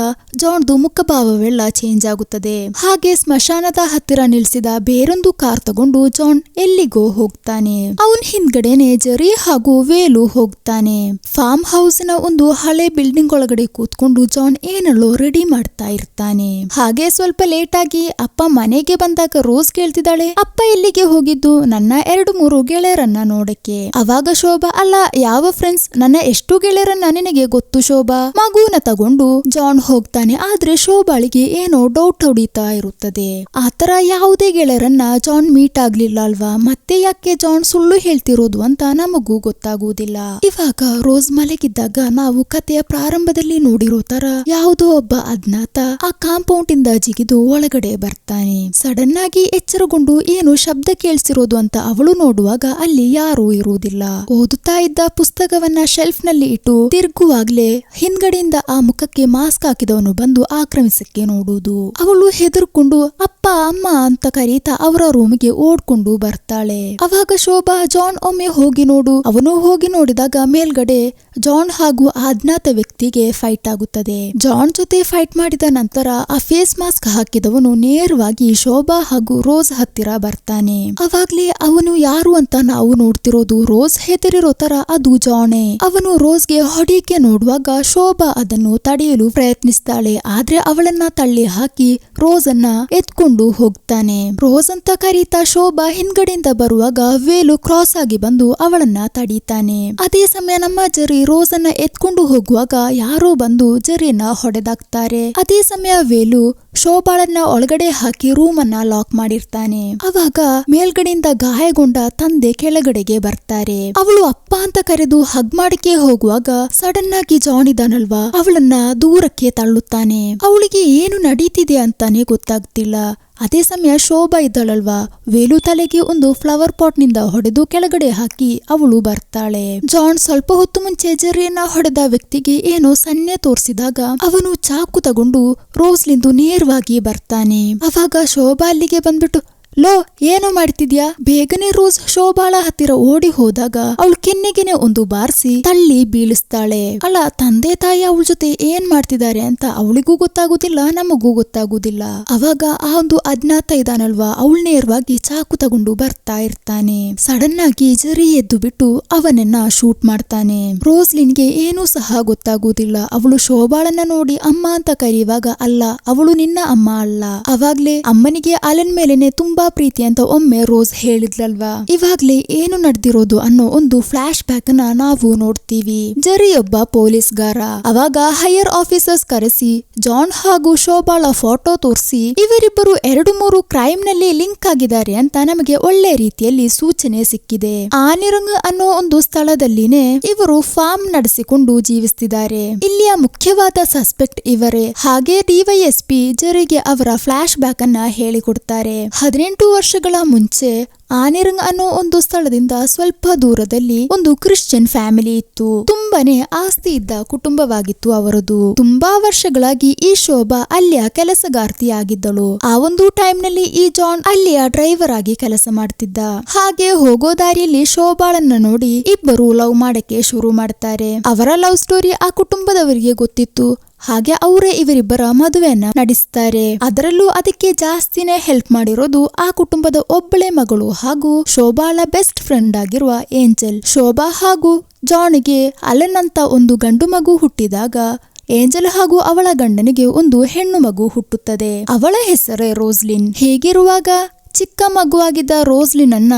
[SPEAKER 1] ಜಾನ್ದು ಮುಖಭಾವವೆಲ್ಲ ಚೇಂಜ್ ಆಗುತ್ತದೆ. ಹಾಗೆ ಸ್ಮಶಾನದ ಹತ್ತಿರ ನಿಲ್ಸಿದ ಬೇರೊಂದು ಕಾರ್ ತಗೊಂಡು ಜಾನ್ ಎಲ್ಲಿಗೋ ಹೋಗ್ತಾನೆ. ಅವನ್ ಹಿಂದ್ಗಡೆನೆ ಜೆರ್ರಿ ಹಾಗೂ ವೇಲು ಹೋಗ್ತಾನೆ. ಫಾರ್ಮ್ ಹೌಸ್ ನ ಒಂದು ಹಳೆ ಬಿಲ್ಡಿಂಗ್ ಒಳಗಡೆ ಕೂತ್ಕೊಂಡು ಜಾನ್ ಏನಲ್ಲೋ ರೆಡಿ ಮಾಡ್ತಾ ಇರ್ತಾನೆ. ಹಾಗೆ ಸ್ವಲ್ಪ ಲೇಟ್ ಆಗಿ ಅಪ್ಪ ಮನೆಗೆ ಬಂದಾಗ ರೋಸ್ ಕೇಳ್ತಿದ್ದಾಳೆ, ಅಪ್ಪ ಎಲ್ಲಿಗೆ ಹೋಗಿದ್ದು? ನನ್ನ 2-3 ಗೆಳೆಯರನ್ನ ನೋಡಕ್ಕೆ. ಅವಾಗ ಶೋಭಾ, ಅಲ್ಲ ಯಾವ ಫ್ರೆಂಡ್ಸ್, ನನ್ನ ಎಷ್ಟು ಗೆಳೆಯರನ್ನ ನಿನಗೆ ಗೊತ್ತು ಶೋಭಾ. ಮಗುನ ತಗೊಂಡು ಜಾನ್ ಹೋಗ್ತಾನೆ. ಆದ್ರೆ ಶೋಭಾಳಿಗೆ ಏನೋ ಡೌಟ್ ಹೊಡಿತಾ ಇರುತ್ತದೆ. ಆತರ ಯಾವುದೇ ಗೆಳೆಯರನ್ನ ಜಾನ್ ಮೀಟ್ ಆಗ್ಲಿಲ್ಲ ಅಲ್ವಾ, ಮತ್ತೆ ಯಾಕೆ ಜಾನ್ ಸುಳ್ಳು ಹೇಳ್ತಿರೋದು ಅಂತ ನಮಗೂ ಗೊತ್ತಾಗುವುದಿಲ್ಲ. ಇವಾಗ ರೋಸ್ ಮಲಗಿದ್ದಾಗ ನಾವು ಕಥೆಯ ಪ್ರಾರಂಭದಲ್ಲಿ ನೋಡಿರೋ ತರ ಯಾವುದೋ ಒಬ್ಬ ಅಜ್ಞಾತ ಆ ಕಾಂಪೌಂಡ್ ಇಂದ ಜಿಗಿದು ಒಳಗಡೆ ಬರ್ತಾನೆ. ಸಡನ್ ಆಗಿ ಎಚ್ಚರಗೊಂಡು ಏನು ಶಬ್ದ ಕೇಳಿಸಿರೋದು ಅಂತ ಅವಳು ನೋಡುವಾಗ ಅಲ್ಲಿ ಯಾರೂ ಇರುವುದಿಲ್ಲ. ಓದುತ್ತಾ ಇದ್ದ ಪುಸ್ತಕವನ್ನ ಶೆಲ್ಫ್ ನಲ್ಲಿ ಇಟ್ಟು ತಿರುಗುವಾಗ್ಲೇ ಹಿಂದ್ಗಡೆಯಿಂದ ಆ ಮುಖಕ್ಕೆ ಮಾಸ್ಕ್ ಹಾಕಿದವನು ಬಂದು ಆಕ್ರಮಿಸಕ್ಕೆ ನೋಡುವುದು. ಅವಳು ಹೆದರ್ಕೊಂಡು ಅಪ್ಪ ಅಮ್ಮ ಅಂತ ಕರೀತಾ ಅವರ ರೂಮಿಗೆ ಓಡ್ಕೊಂಡು ಬರ್ತಾಳೆ. ಅವಾಗ ಶೋಭಾ, ಜಾನ್ ಒಮ್ಮೆ ಹೋಗಿ ನೋಡು. ಅವನು ಹೋಗಿ ನೋಡಿದಾಗ ಮೇಲ್ಗಡೆ ಜಾನ್ ಹಾಗೂ ಅಜ್ಞಾತ ವ್ಯಕ್ತಿಗೆ ಫೈಟ್ ಆಗುತ್ತದೆ. ಜಾನ್ ಜೊತೆ ಫೈಟ್ ಮಾಡಿದ ನಂತರ ಆ ಫೇಸ್ ಮಾಸ್ಕ್ ಹಾಕಿದವನು ನೇರವಾಗಿ ಶೋಭಾ ಹಾಗೂ ರೋಸ್ ಹತ್ತಿರ ಬರ್ತಾನೆ. ಅವಾಗ್ಲೇ ಅವನು ಯಾರು ಅಂತ ನಾವು ನೋಡ್ತಿರೋದು. ರೋಸ್ ಹೆದರಿರೋ ತರ ಅದು ಜಾನೇ. ಅವನು ರೋಸ್ಗೆ ಹೊಡಿಕೆ ನೋಡುವಾಗ ಶೋಭಾ ಅದನ್ನು ತಡೆಯಲು ಪ್ರಯತ್ನಿಸ್ತಾಳೆ. ಆದ್ರೆ ಅವಳನ್ನ ತಳ್ಳಿ ಹಾಕಿ ರೋಸ್ ಅನ್ನ ಎತ್ಕೊಂಡು ಹೋಗ್ತಾನೆ. ರೋಸ್ ಅಂತ ಕರೀತಾ ಶೋಭಾ ಹಿಂದ್ಗಡೆಯಿಂದ ಬರುವಾಗ ವೇಲು ಕ್ರಾಸ್ ಆಗಿ ಬಂದು ಅವಳನ್ನ ತಡೀತಾನೆ. ಅದೇ ಸಮಯ ನಮ್ಮ ಜೆರ್ರಿ ರೋಸ್ ಅನ್ನ ಎತ್ಕೊಂಡು ಹೋಗುವಾಗ ಯಾರೋ ಬಂದು ಜೆರ್ರಿನ ಹೊಡೆದಾಕ್ತಾರೆ. ಅದೇ ಸಮಯ ವೇಲು ಶೋಭಾಳನ್ನ ಒಳಗಡೆ ಹಾಕಿ ರೂಮ್ ಅನ್ನ ಲಾಕ್ ಮಾಡಿರ್ತಾನೆ. ಅವಾಗ ಮೇಲ್ಗಡೆಯಿಂದ ಗಾಯಗೊಂಡ ತಂದೆ ಕೆಳಗಡೆಗೆ ಬರ್ತಾರೆ. ಅವಳು ಅಪ್ಪ ಅಂತ ಕರೆದು ಹಗ್ ಮಾಡಕ್ಕೆ ಹೋಗುವಾಗ ಸಡನ್ ಆಗಿ ಜಾನ್ ಇದಾನಲ್ವಾ, ಅವಳನ್ನ ದೂರಕ್ಕೆ ತಳ್ಳುತ್ತಾನೆ. ಅವಳಿಗೆ ಏನು ನಡೀತಿದೆ ಅಂತಾನೆ ಗೊತ್ತಾಗ್ತಿಲ್ಲ. ಅದೇ ಸಮಯ ಶೋಭಾ ಇದ್ದಾಳಲ್ವಾ, ವೇಲು ತಲೆಗೆ ಒಂದು ಫ್ಲವರ್ ಪಾಟ್ ನಿಂದ ಹೊಡೆದು ಕೆಳಗಡೆ ಹಾಕಿ ಅವಳು ಬರ್ತಾಳೆ. ಜಾನ್ ಸ್ವಲ್ಪ ಹೊತ್ತು ಮುಂಚೆ ಜೆರ್ರಿಯನ್ನ ಹೊಡೆದ ವ್ಯಕ್ತಿಗೆ ಏನೋ ಸನ್ನೆ ತೋರಿಸಿದಾಗ ಅವನು ಚಾಕು ತಗೊಂಡು ರೋಸ್ಲಿಂದು ನೇರವಾಗಿ ಬರ್ತಾನೆ. ಅವಾಗ ಶೋಭಾ ಅಲ್ಲಿಗೆ ಬಂದ್ಬಿಟ್ಟು, ಲೋ ಏನು ಮಾಡ್ತಿದ್ಯಾ, ಬೇಗನೆ ರೋಸ್ ಶೋಭಾಳ ಹತ್ತಿರ ಓಡಿ ಹೋದಾಗ ಅವಳು ಕೆನ್ನೆಗೆನೆ ಒಂದು ಬಾರಿಸಿ ತಳ್ಳಿ ಬೀಳಿಸ್ತಾಳೆ. ಅಲ್ಲ, ತಂದೆ ತಾಯಿ ಅವಳ ಜೊತೆ ಏನ್ ಮಾಡ್ತಿದ್ದಾರೆ ಅಂತ ಅವಳಿಗೂ ಗೊತ್ತಾಗುದಿಲ್ಲ, ನಮಗೂ ಗೊತ್ತಾಗುದಿಲ್ಲ. ಅವಾಗ ಆ ಒಂದು ಅಜ್ಞಾತ ಇದಾನಲ್ವಾ, ಅವಳು ನೇರವಾಗಿ ಚಾಕು ತಗೊಂಡು ಬರ್ತಾ ಇರ್ತಾನೆ. ಸಡನ್ ಆಗಿ ಜೆರ್ರಿ ಎದ್ದು ಬಿಟ್ಟು ಅವನನ್ನ ಶೂಟ್ ಮಾಡ್ತಾನೆ. ರೋಸ್ಲಿನ್ಗೆ ಏನೂ ಸಹ ಗೊತ್ತಾಗುವುದಿಲ್ಲ. ಅವಳು ಶೋಭಾಳನ್ನ ನೋಡಿ ಅಮ್ಮ ಅಂತ ಕರೆಯುವಾಗ, ಅಲ್ಲ ಅವಳು ನಿನ್ನ ಅಮ್ಮ ಅಲ್ಲ, ಅವಾಗ್ಲೇ ಅಮ್ಮನಿಗೆ ಅಲನ್ ಮೇಲೆನೆ ತುಂಬಾ ಪ್ರೀತಿ ಅಂತ ಒಮ್ಮೆ ರೋಸ್ ಹೇಳಿದ್ಲಲ್ವಾ. ಇವಾಗ್ಲೇ ಏನು ನಡೆದಿರೋದು ಅನ್ನೋ ಒಂದು ಫ್ಲಾಶ್ ಬ್ಯಾಕ್ ನ ನಾವು ನೋಡ್ತೀವಿ. ಜೆರ್ರಿ ಒಬ್ಬ ಪೊಲೀಸ್ಗಾರ. ಅವಾಗ ಹೈಯರ್ ಆಫೀಸರ್ಸ್ ಕರೆಸಿ ಜಾನ್ ಹಾಗೂ ಶೋಭಾಳ ಫೋಟೋ ತೋರಿಸಿ ಇವರಿಬ್ಬರು 2-3 ಕ್ರೈಮ್ ನಲ್ಲಿ ಲಿಂಕ್ ಆಗಿದ್ದಾರೆ ಅಂತ ನಮಗೆ ಒಳ್ಳೆ ರೀತಿಯಲ್ಲಿ ಸೂಚನೆ ಸಿಕ್ಕಿದೆ. ಆನಿರಂಗ್ ಅನ್ನೋ ಒಂದು ಸ್ಥಳದಲ್ಲಿನೇ ಇವರು ಫಾರ್ಮ್ ನಡೆಸಿಕೊಂಡು ಜೀವಿಸ್ತಿದ್ದಾರೆ. ಇಲ್ಲಿಯ ಮುಖ್ಯವಾದ ಸಸ್ಪೆಕ್ಟ್ ಇವರೇ. ಹಾಗೆ ಡಿವೈಎಸ್ಪಿ ಜೆರ್ರಿಗೆ ಅವರ ಫ್ಲಾಶ್ ಬ್ಯಾಕ್ ಅನ್ನ ಹೇಳಿಕೊಡ್ತಾರೆ. 18 ವರ್ಷಗಳ ಮುಂಚೆ ಆನಿರಂಗ್ ಅನ್ನೋ ಒಂದು ಸ್ಥಳದಿಂದ ಸ್ವಲ್ಪ ದೂರದಲ್ಲಿ ಒಂದು ಕ್ರಿಶ್ಚಿಯನ್ ಫ್ಯಾಮಿಲಿ ಇತ್ತು. ತುಂಬಾನೇ ಆಸ್ತಿ ಇದ್ದ ಕುಟುಂಬವಾಗಿತ್ತು ಅವರದು. ತುಂಬಾ ವರ್ಷಗಳಾಗಿ ಈ ಶೋಭಾ ಅಲ್ಲಿಯ ಕೆಲಸಗಾರ್ತಿಯಾಗಿದ್ದಳು. ಆ ಒಂದು ಟೈಮ್ ನಲ್ಲಿ ಈ ಜಾನ್ ಅಲ್ಲಿಯ ಡ್ರೈವರ್ ಆಗಿ ಕೆಲಸ ಮಾಡ್ತಿದ್ದ. ಹಾಗೆ ಹೋಗೋ ದಾರಿಯಲ್ಲಿ ಶೋಭಾಳನ್ನ ನೋಡಿ ಇಬ್ಬರು ಲವ್ ಮಾಡಕ್ಕೆ ಶುರು ಮಾಡ್ತಾರೆ. ಅವರ ಲವ್ ಸ್ಟೋರಿ ಆ ಕುಟುಂಬದವರಿಗೆ ಗೊತ್ತಿತ್ತು. ಹಾಗೆ ಅವರೇ ಇವರಿಬ್ಬರ ಮದುವೆಯನ್ನ ನಡೆಸ್ತಾರೆ. ಅದರಲ್ಲೂ ಅದಕ್ಕೆ ಜಾಸ್ತಿನೇ ಹೆಲ್ಪ್ ಮಾಡಿರೋದು ಆ ಕುಟುಂಬದ ಒಬ್ಬಳೆ ಮಗಳು ಹಾಗೂ ಶೋಭಾಳ ಬೆಸ್ಟ್ ಫ್ರೆಂಡ್ ಆಗಿರುವ ಏಂಜಲ್. ಶೋಭಾ ಹಾಗೂ ಜಾನ್ಗೆ ಅಲನ್ ಅಂತ ಒಂದು ಗಂಡು ಮಗು ಹುಟ್ಟಿದಾಗ ಏಂಜಲ್ ಹಾಗೂ ಅವಳ ಗಂಡನಿಗೆ ಒಂದು ಹೆಣ್ಣು ಮಗು ಹುಟ್ಟುತ್ತದೆ. ಅವಳ ಹೆಸರೇ ರೋಸ್ಲಿನ್. ಹೀಗಿರುವಾಗ ಚಿಕ್ಕ ಮಗುವಾಗಿದ್ದ ರೋಸ್ಲಿನ್ ಅನ್ನ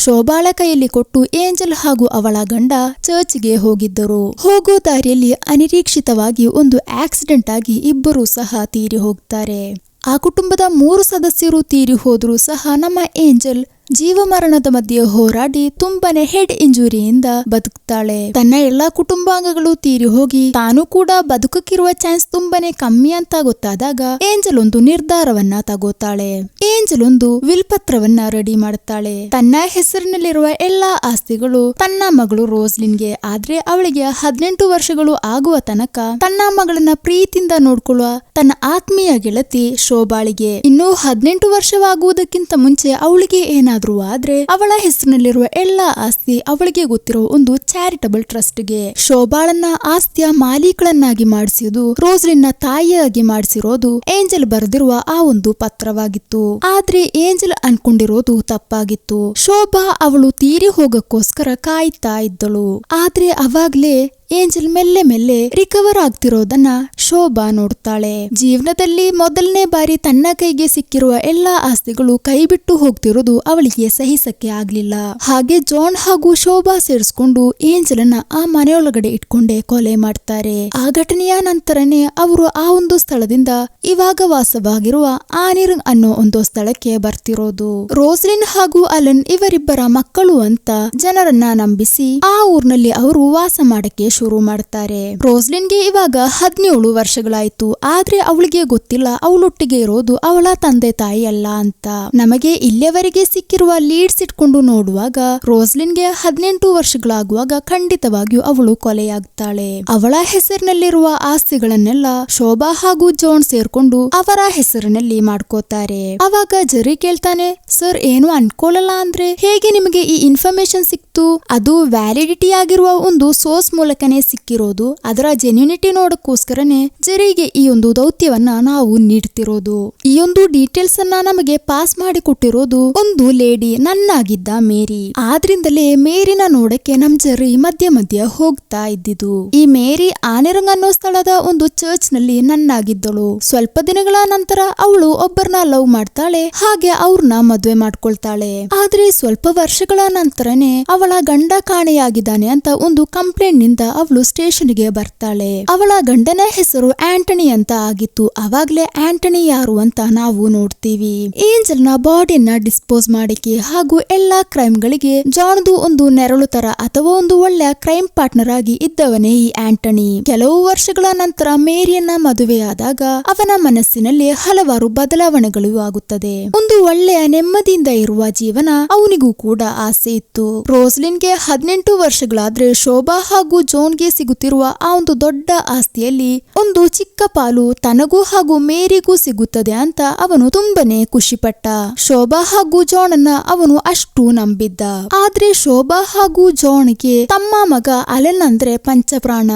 [SPEAKER 1] ಶೋಭಾಳ ಕೈಯಲ್ಲಿ ಕೊಟ್ಟು ಏಂಜಲ್ ಹಾಗೂ ಅವಳ ಗಂಡ ಚರ್ಚ್ಗೆ ಹೋಗಿದ್ದರು. ಹೋಗೋ ದಾರಿಯಲ್ಲಿ ಅನಿರೀಕ್ಷಿತವಾಗಿ ಒಂದು ಆಕ್ಸಿಡೆಂಟ್ ಆಗಿ ಇಬ್ಬರು ಸಹ ತೀರಿ ಹೋಗ್ತಾರೆ. ಆ ಕುಟುಂಬದ 3 ಸದಸ್ಯರು ತೀರಿ ಹೋದ್ರೂ ಸಹ ನಮ್ಮ ಏಂಜಲ್ ಜೀವಮರಣದ ಮಧ್ಯೆ ಹೋರಾಡಿ ತುಂಬಾನೇ ಹೆಡ್ ಇಂಜುರಿಯಿಂದ ಬದುಕ್ತಾಳೆ. ತನ್ನ ಎಲ್ಲಾ ಕುಟುಂಬಾಂಗಗಳು ತೀರಿ ಹೋಗಿ ತಾನು ಕೂಡ ಬದುಕಕ್ಕಿರುವ ಚಾನ್ಸ್ ತುಂಬಾನೇ ಕಮ್ಮಿ ಅಂತ ಗೊತ್ತಾದಾಗ ಏಂಜಲ್ ಒಂದು ನಿರ್ಧಾರವನ್ನ ತಗೋತಾಳೆ. ಏಂಜಲ್ ಒಂದು ವಿಲ್ ಪತ್ರವನ್ನ ರೆಡಿ ಮಾಡ್ತಾಳೆ. ತನ್ನ ಹೆಸರಿನಲ್ಲಿರುವ ಎಲ್ಲಾ ಆಸ್ತಿಗಳು ತನ್ನ ಮಗಳು ರೋಸ್ಲಿನ್ಗೆ, ಆದ್ರೆ ಅವಳಿಗೆ 18 ವರ್ಷಗಳು ಆಗುವ ತನಕ ತನ್ನ ಮಗಳನ್ನ ಪ್ರೀತಿಯಿಂದ ನೋಡ್ಕೊಳ್ಳುವ ತನ್ನ ಆತ್ಮೀಯ ಗೆಳತಿ ಶೋಭಾಳಿಗೆ. ಇನ್ನು 18 ವರ್ಷವಾಗುವುದಕ್ಕಿಂತ ಮುಂಚೆ ಅವಳಿಗೆ ಏನಾದ್ರೂ ಆದ್ರೆ ಅವಳ ಹೆಸರಿನಲ್ಲಿರುವ ಎಲ್ಲಾ ಆಸ್ತಿ ಅವಳಿಗೆ ಗೊತ್ತಿರೋ ಒಂದು ಚಾರಿಟಬಲ್ ಟ್ರಸ್ಟ್ಗೆ. ಶೋಭಾಳನ್ನ ಆಸ್ತಿಯ ಮಾಲೀಕಳನ್ನಾಗಿ ಮಾಡಿಸಿದ್ದು ರೋಸ್ಲಿನ್ ನ ತಾಯಿಯಾಗಿ ಮಾಡಿಸಿರೋದು ಏಂಜಲ್ ಬರೆದಿರುವ ಆ ಒಂದು ಪತ್ರವಾಗಿತ್ತು. ಆದ್ರೆ ಏಂಜಲ್ ಅನ್ಕೊಂಡಿರೋದು ತಪ್ಪಾಗಿತ್ತು. ಶೋಭಾ ಅವಳು ತೀರಿ ಹೋಗಕ್ಕೋಸ್ಕರ ಕಾಯ್ತಾ ಇದ್ದಳು. ಆದ್ರೆ ಅವಾಗ್ಲೇ ಏಂಜಲ್ ಮೆಲ್ಲೆ ಮೆಲ್ಲೆ ರಿಕವರ್ ಆಗ್ತಿರೋದನ್ನ ಶೋಭಾ ನೋಡ್ತಾಳೆ. ಜೀವನದಲ್ಲಿ ಮೊದಲನೇ ಬಾರಿ ತನ್ನ ಕೈಗೆ ಸಿಕ್ಕಿರುವ ಎಲ್ಲಾ ಆಸ್ತಿಗಳು ಕೈ ಬಿಟ್ಟು ಹೋಗ್ತಿರೋದು ಅವಳಿಗೆ ಸಹಿಸಕ್ಕೆ ಆಗ್ಲಿಲ್ಲ. ಹಾಗೆ ಜಾನ್ ಹಾಗೂ ಶೋಭಾ ಸೇರಿಸ್ಕೊಂಡು ಏಂಜಲನ್ನ ಆ ಮನೆಯೊಳಗಡೆ ಇಟ್ಕೊಂಡೆ ಕೊಲೆ ಮಾಡ್ತಾರೆ. ಆ ಘಟನೆಯ ನಂತರನೇ ಅವರು ಆ ಒಂದು ಸ್ಥಳದಿಂದ ಇವಾಗ ವಾಸವಾಗಿರುವ ಆನಿರಂಗ್ ಅನ್ನೋ ಒಂದು ಸ್ಥಳಕ್ಕೆ ಬರ್ತಿರೋದು. ರೋಸ್ಲಿನ್ ಹಾಗೂ ಅಲನ್ ಇವರಿಬ್ಬರ ಮಕ್ಕಳು ಅಂತ ಜನರನ್ನ ನಂಬಿಸಿ ಆ ಊರ್ನಲ್ಲಿ ಅವರು ವಾಸ ಮಾಡಕ್ಕೆ ಶುರು ಮಾಡ್ತಾರೆ. ರೋಸ್ಲಿನ್ಗೆ ಇವಾಗ 17 ವರ್ಷಗಳಾಯ್ತು. ಆದ್ರೆ ಅವಳಿಗೆ ಗೊತ್ತಿಲ್ಲ ಅವಳೊಟ್ಟಿಗೆ ಇರೋದು ಅವಳ ತಂದೆ ತಾಯಿ ಅಲ್ಲ ಅಂತ. ನಮಗೆ ಇಲ್ಲಿಯವರೆಗೆ ಸಿಕ್ಕಿರುವ ಲೀಡ್ಸ್ ಇಟ್ಕೊಂಡು ನೋಡುವಾಗ ರೋಸ್ಲಿನ್ಗೆ 18 ವರ್ಷಗಳಾಗುವಾಗ ಖಂಡಿತವಾಗಿಯೂ ಅವಳು ಕೊಲೆಯಾಗ್ತಾಳೆ. ಅವಳ ಹೆಸರಿನಲ್ಲಿರುವ ಆಸ್ತಿಗಳನ್ನೆಲ್ಲ ಶೋಭಾ ಹಾಗೂ ಜಾನ್ ಸೇರ್ಕೊಂಡು ಅವರ ಹೆಸರಿನಲ್ಲಿ ಮಾಡ್ಕೋತಾರೆ. ಅವಾಗ ಜೆರಿ ಕೇಳ್ತಾನೆ, ಸರ್ ಏನು ಅನ್ಕೊಳ್ಳಲ್ಲ ಅಂದ್ರೆ ಹೇಗೆ ನಿಮಗೆ ಈ ಇನ್ಫಾರ್ಮೇಶನ್ ಸಿಕ್ತು? ಅದು ವ್ಯಾಲಿಡಿಟಿ ಆಗಿರುವ ಒಂದು ಸೋರ್ಸ್ ಮೂಲಕನೇ ಸಿಕ್ಕಿರೋದು. ಅದರ ಜೆನ್ಯೂನಿಟಿ ನೋಡಕ್ಕೋಸ್ಕರನೇ ಜೆರಿಗೆ ಈ ಒಂದು ದೌತ್ಯವನ್ನ ನಾವು ನೀಡ್ತಿರೋದು. ಈ ಒಂದು ಡೀಟೇಲ್ಸ್ ಅನ್ನ ನಮಗೆ ಪಾಸ್ ಮಾಡಿ ಕೊಟ್ಟಿರೋದು ಒಂದು ಲೇಡಿ ನನ್ನಾಗಿದ್ದ ಮೇರಿ. ಆದ್ರಿಂದಲೇ ಮೇರಿನ ನೋಡಕ್ಕೆ ನಮ್ ಜೆರಿ ಮಧ್ಯ ಮಧ್ಯ ಹೋಗ್ತಾ ಇದ್ದಿದ್ದು. ಈ ಮೇರಿ ಆನೆರಂಗ್ ಅನ್ನೋ ಸ್ಥಳದ ಒಂದು ಚರ್ಚ್ ನಲ್ಲಿ ನನ್ನಾಗಿದ್ದಳು. ಸ್ವಲ್ಪ ದಿನಗಳ ನಂತರ ಅವಳು ಒಬ್ಬರನ್ನ ಲವ್ ಮಾಡ್ತಾಳೆ. ಹಾಗೆ ಅವ್ರನ್ನ ಮದ್ವೆ ಮಾಡ್ಕೊಳ್ತಾಳೆ. ಆದ್ರೆ ಸ್ವಲ್ಪ ವರ್ಷಗಳ ನಂತರನೇ ಅವಳ ಗಂಡ ಕಾಣೆಯಾಗಿದ್ದಾನೆ ಅಂತ ಒಂದು ಕಂಪ್ಲೇಂಟ್ ನಿಂದ ಅವಳು ಸ್ಟೇಷನ್ಗೆ ಬರ್ತಾಳೆ. ಅವಳ ಗಂಡನ ಹೆಸರು ಆಂಟನಿ ಅಂತ ಆಗಿತ್ತು. ಅವಾಗ್ಲೇ ಆಂಟನಿ ಯಾರು ಅಂತ ನಾವು ನೋಡ್ತೀವಿ. ಏಂಜಲ್ ನ ಬಾಡಿಯನ್ನ ಡಿಸ್ಪೋಸ್ ಮಾಡಕ್ಕೆ ಹಾಗೂ ಎಲ್ಲಾ ಕ್ರೈಮ್ ಗಳಿಗೆ ಜಾನ್ದು ಒಂದು ನೆರಳು ತರ ಅಥವಾ ಒಂದು ಒಳ್ಳೆಯ ಕ್ರೈಮ್ ಪಾರ್ಟ್ನರ್ ಆಗಿ ಇದ್ದವನೇ ಈ ಆಂಟನಿ. ಕೆಲವು ವರ್ಷಗಳ ನಂತರ ಮೇರಿಯನ್ನ ಮದುವೆಯಾದಾಗ ಅವನ ಮನಸ್ಸಿನಲ್ಲಿ ಹಲವಾರು ಬದಲಾವಣೆಗಳು ಆಗುತ್ತದೆ. ಒಂದು ಒಳ್ಳೆಯ ನೆಮ್ಮದಿಯಿಂದ ಇರುವ ಜೀವನ ಅವನಿಗೂ ಕೂಡ ಆಸೆ ಇತ್ತು. ರೋಸ್ಲಿನ್ಗೆ 18 ವರ್ಷಗಳಾದ್ರೆ ಶೋಭಾ ಹಾಗೂ ಜಾನ್ಗೆ ಸಿಗುತ್ತಿರುವ ಆ ಒಂದು ದೊಡ್ಡ ಆಸ್ತಿಯಲ್ಲಿ ಒಂದು ಚಿಕ್ಕ ಪಾಲು ತನಗೂ ಹಾಗೂ ಮೇರಿಗೂ ಸಿಗುತ್ತದೆ ಅಂತ ಅವನು ತುಂಬಾನೇ ಖುಷಿಪಟ್ಟ. ಶೋಭಾ ಹಾಗೂ ಜಾನ್ ಅನ್ನ ಅವನು ಅಷ್ಟು ನಂಬಿದ್ದ. ಆದ್ರೆ ಶೋಭಾ ಹಾಗೂ ಜಾನ್ಗೆ ತಮ್ಮ ಮಗ ಅಲೆನ್ ಅಂದ್ರೆ ಪಂಚಪ್ರಾಣ.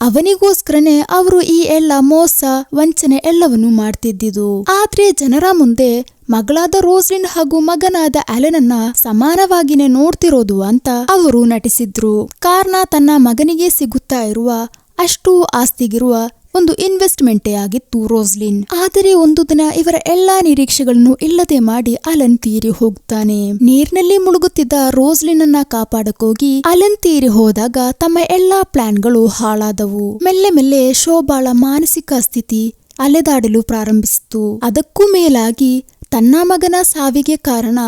[SPEAKER 1] ಅವನಿಗೋಸ್ಕರನೇ ಅವರು ಈ ಎಲ್ಲ ಮೋಸ ವಂಚನೆ ಎಲ್ಲವನ್ನು ಮಾಡ್ತಿದ್ದಿದ್ದು. ಆದ್ರೆ ಜನರ ಮುಂದೆ ಮಗಳಾದ ರೋಸ್ಲಿನ್ ಹಾಗೂ ಮಗನಾದ ಅಲೆನನ್ನ ಸಮಾನವಾಗಿನೇ ನೋಡ್ತಿರೋದು ಅಂತ ಅವರು ನಟಿಸಿದ್ರು. ಕಾರಣ ತನ್ನ ಮಗನಿಗೆ ಸಿಗುತ್ತಾ ಇರುವ ಅಷ್ಟು ಆಸ್ತಿಗಿರುವ ಒಂದು ಇನ್ವೆಸ್ಟ್ಮೆಂಟೇ ಆಗಿತ್ತು ರೋಸ್ಲಿನ್. ಆದರೆ ಒಂದು ದಿನ ಇವರ ಎಲ್ಲಾ ನಿರೀಕ್ಷೆಗಳನ್ನು ಇಲ್ಲದೆ ಮಾಡಿ ಅಲನ್ ತೀರಿ ಹೋಗ್ತಾನೆ. ನೀರಿನಲ್ಲಿ ಮುಳುಗುತ್ತಿದ್ದ ರೋಸ್ಲಿನ್ ಅನ್ನ ಕಾಪಾಡಕ್ಕೋಗಿ ಅಲನ್ ತೀರಿ ಹೋದಾಗ ತಮ್ಮ ಎಲ್ಲಾ ಪ್ಲಾನ್ಗಳು ಹಾಳಾದವು. ಮೆಲ್ಲೆ ಮೆಲ್ಲೆ ಶೋಭಾಳ ಮಾನಸಿಕ ಸ್ಥಿತಿ ಅಲೆದಾಡಲು ಪ್ರಾರಂಭಿಸಿತು. ಅದಕ್ಕೂ ಮೇಲಾಗಿ ತನ್ನ ಮಗನ ಸಾವಿಗೆ ಕಾರಣ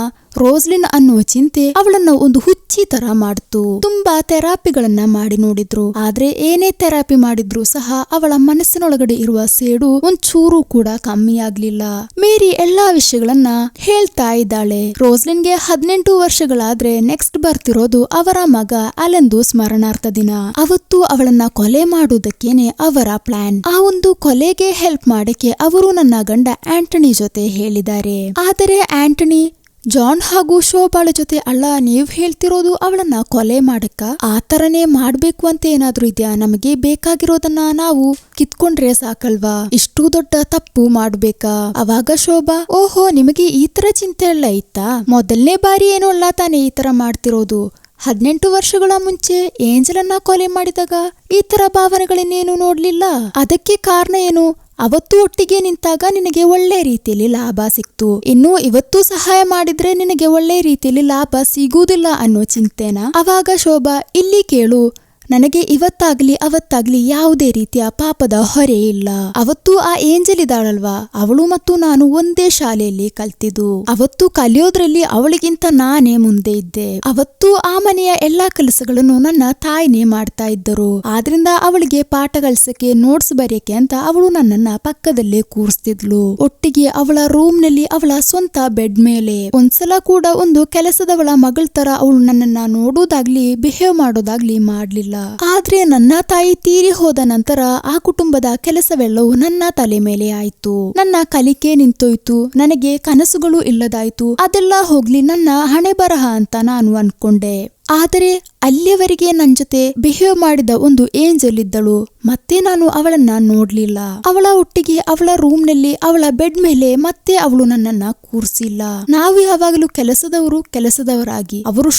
[SPEAKER 1] ರೋಸ್ಲಿನ್ ಅನ್ನುವ ಚಿಂತೆ ಅವಳನ್ನ ಒಂದು ಹುಚ್ಚಿ ತರ ಮಾಡ್ತು. ತುಂಬಾ ಥೆರಪಿಗಳನ್ನ ಮಾಡಿ ನೋಡಿದ್ರು. ಆದ್ರೆ ಏನೇ ಥೆರಪಿ ಮಾಡಿದ್ರು ಸಹ ಅವಳ ಮನಸ್ಸಿನೊಳಗಡೆ ಇರುವ ಸೇಡು ಒಂಚೂರು ಕೂಡ ಕಮ್ಮಿ ಆಗ್ಲಿಲ್ಲ. ಮೇರಿ ಎಲ್ಲಾ ವಿಷಯಗಳನ್ನ ಹೇಳ್ತಾ ಇದ್ದಾಳೆ. ರೋಸ್ಲಿನ್ಗೆ 18 ವರ್ಷಗಳಾದ್ರೆ ನೆಕ್ಸ್ಟ್ ಬರ್ತಿರೋದು ಅವರ ಮಗ ಅಲೆನ್ದು ಸ್ಮರಣಾರ್ಥ ದಿನ. ಅವತ್ತು ಅವಳನ್ನ ಕೊಲೆ ಮಾಡುವುದಕ್ಕೇನೆ ಅವರ ಪ್ಲಾನ್. ಆ ಒಂದು ಕೊಲೆಗೆ ಹೆಲ್ಪ್ ಮಾಡಕ್ಕೆ ಅವರು ನನ್ನ ಗಂಡ ಆಂಟನಿ ಜೊತೆ ಹೇಳಿದ್ದಾರೆ. ಆದರೆ ಆಂಟನಿ ಜಾನ್ ಹಾಗೂ ಶೋಭಾಳ ಜೊತೆ ಅಲ್ಲ, ನೀವ್ ಹೇಳ್ತಿರೋದು ಅವಳನ್ನ ಕೊಲೆ ಮಾಡಕ್ಕ, ಆ ತರನೇ ಮಾಡ್ಬೇಕು ಅಂತ ಏನಾದ್ರೂ ಇದ್ಯಾ? ನಮಗೆ ಬೇಕಾಗಿರೋದನ್ನ ನಾವು ಕಿತ್ಕೊಂಡ್ರೆ ಸಾಕಲ್ವಾ, ಇಷ್ಟು ದೊಡ್ಡ ತಪ್ಪು ಮಾಡ್ಬೇಕಾ? ಅವಾಗ ಶೋಭಾ, ಓಹೋ ನಿಮಗೆ ಈ ತರ ಚಿಂತೆ ಎಲ್ಲ ಇತ್ತಾ? ಮೊದಲನೇ ಬಾರಿ ಏನೋ ಅಲ್ಲ ತಾನೇ ಈ ತರ ಮಾಡ್ತಿರೋದು, 18 ವರ್ಷಗಳ ಮುಂಚೆ ಏಂಜಲನ್ನ ಕೊಲೆ ಮಾಡಿದಾಗ ಈ ತರ ಭಾವನೆಗಳನ್ನೇನು ನೋಡ್ಲಿಲ್ಲ. ಅದಕ್ಕೆ ಕಾರಣ ಏನು? ಅವತ್ತು ಒಟ್ಟಿಗೆ ನಿಂತಾಗ ನಿನಗೆ ಒಳ್ಳೆ ರೀತಿಯಲ್ಲಿ ಲಾಭ ಸಿಕ್ತು, ಇನ್ನು ಇವತ್ತು ಸಹಾಯ ಮಾಡಿದ್ರೆ ನಿನಗೆ ಒಳ್ಳೆ ರೀತಿಯಲ್ಲಿ ಲಾಭ ಸಿಗುವುದಿಲ್ಲ ಅನ್ನೋ ಚಿಂತೆನ. ಅವಾಗ ಶೋಭಾ, ಇಲ್ಲಿ ಕೇಳು, ನನಗೆ ಇವತ್ತಾಗ್ಲಿ ಅವತ್ತಾಗ್ಲಿ ಯಾವುದೇ ರೀತಿಯ ಪಾಪದ ಹೊರೆ ಇಲ್ಲ. ಅವತ್ತು ಆ ಏಂಜಲ್ ಇದ್ದಾಳಲ್ವಾ, ಅವಳು ಮತ್ತು ನಾನು ಒಂದೇ ಶಾಲೆಯಲ್ಲಿ ಕಲ್ತಿದ್ದು. ಅವತ್ತು ಕಲಿಯೋದ್ರಲ್ಲಿ ಅವಳಿಗಿಂತ ನಾನೇ ಮುಂದೆ ಇದ್ದೆ. ಅವತ್ತು ಆ ಮನೆಯ ಎಲ್ಲಾ ಕೆಲಸಗಳನ್ನು ನನ್ನ ತಾಯಿನೇ ಮಾಡ್ತಾ ಇದ್ದರು. ಆದ್ರಿಂದ ಅವಳಿಗೆ ಪಾಠ ಕಲಿಸಕ್ಕೆ, ನೋಟ್ಸ್ ಬರೆಯಕ್ಕೆ ಅಂತ ಅವಳು ನನ್ನನ್ನ ಪಕ್ಕದಲ್ಲೇ ಕೂರಿಸ್ತಿದ್ಲು. ಒಟ್ಟಿಗೆ ಅವಳ ರೂಮ್ ನಲ್ಲಿ ಅವಳ ಸ್ವಂತ ಬೆಡ್ ಮೇಲೆ ಒಂದ್ಸಲ ಕೂಡ ಒಂದು ಕೆಲಸದವಳ ಮಗಳ ತರ ಅವಳು ನನ್ನನ್ನ ನೋಡೋದಾಗ್ಲಿ ಬಿಹೇವ್ ಮಾಡೋದಾಗ್ಲಿ ಮಾಡ್ಲಿಲ್ಲ. ಆದ್ರೆ ನನ್ನ ತಾಯಿ ತೀರಿ ಹೋದ ನಂತರ ಆ ಕುಟುಂಬದ ಕೆಲಸವೆಲ್ಲವೂ ನನ್ನ ತಲೆ ಮೇಲೆ ಆಯ್ತು. ನನ್ನ ಕಲಿಕೆ ನಿಂತೋಯ್ತು, ನನಗೆ ಕನಸುಗಳು ಇಲ್ಲದಾಯ್ತು. ಅದೆಲ್ಲ ಹೋಗ್ಲಿ, ನನ್ನ ಹಣೆ ಬರಹ ಅಂತ ನಾನು ಅನ್ಕೊಂಡೆ. ಆದರೆ ಅಲ್ಲಿಯವರೆಗೆ ನನ್ ಜೊತೆ ಬಿಹೇವ್ ಮಾಡಿದ ಒಂದು ಏಂಜಲ್ ಇದ್ದಳು, ಮತ್ತೆ ನಾನು ಅವಳನ್ನ ನೋಡ್ಲಿಲ್ಲ. ಅವಳ ಒಟ್ಟಿಗೆ ಅವಳ ರೂಮ್ ನಲ್ಲಿ ಅವಳ ಬೆಡ್ ಮೇಲೆ ಮತ್ತೆ ಅವಳು ನನ್ನನ್ನ ಕೂರ್ಸಿಲ್ಲ. ನಾವು ಯಾವಾಗಲೂ ಕೆಲಸದವರಾಗಿ, ಅವರು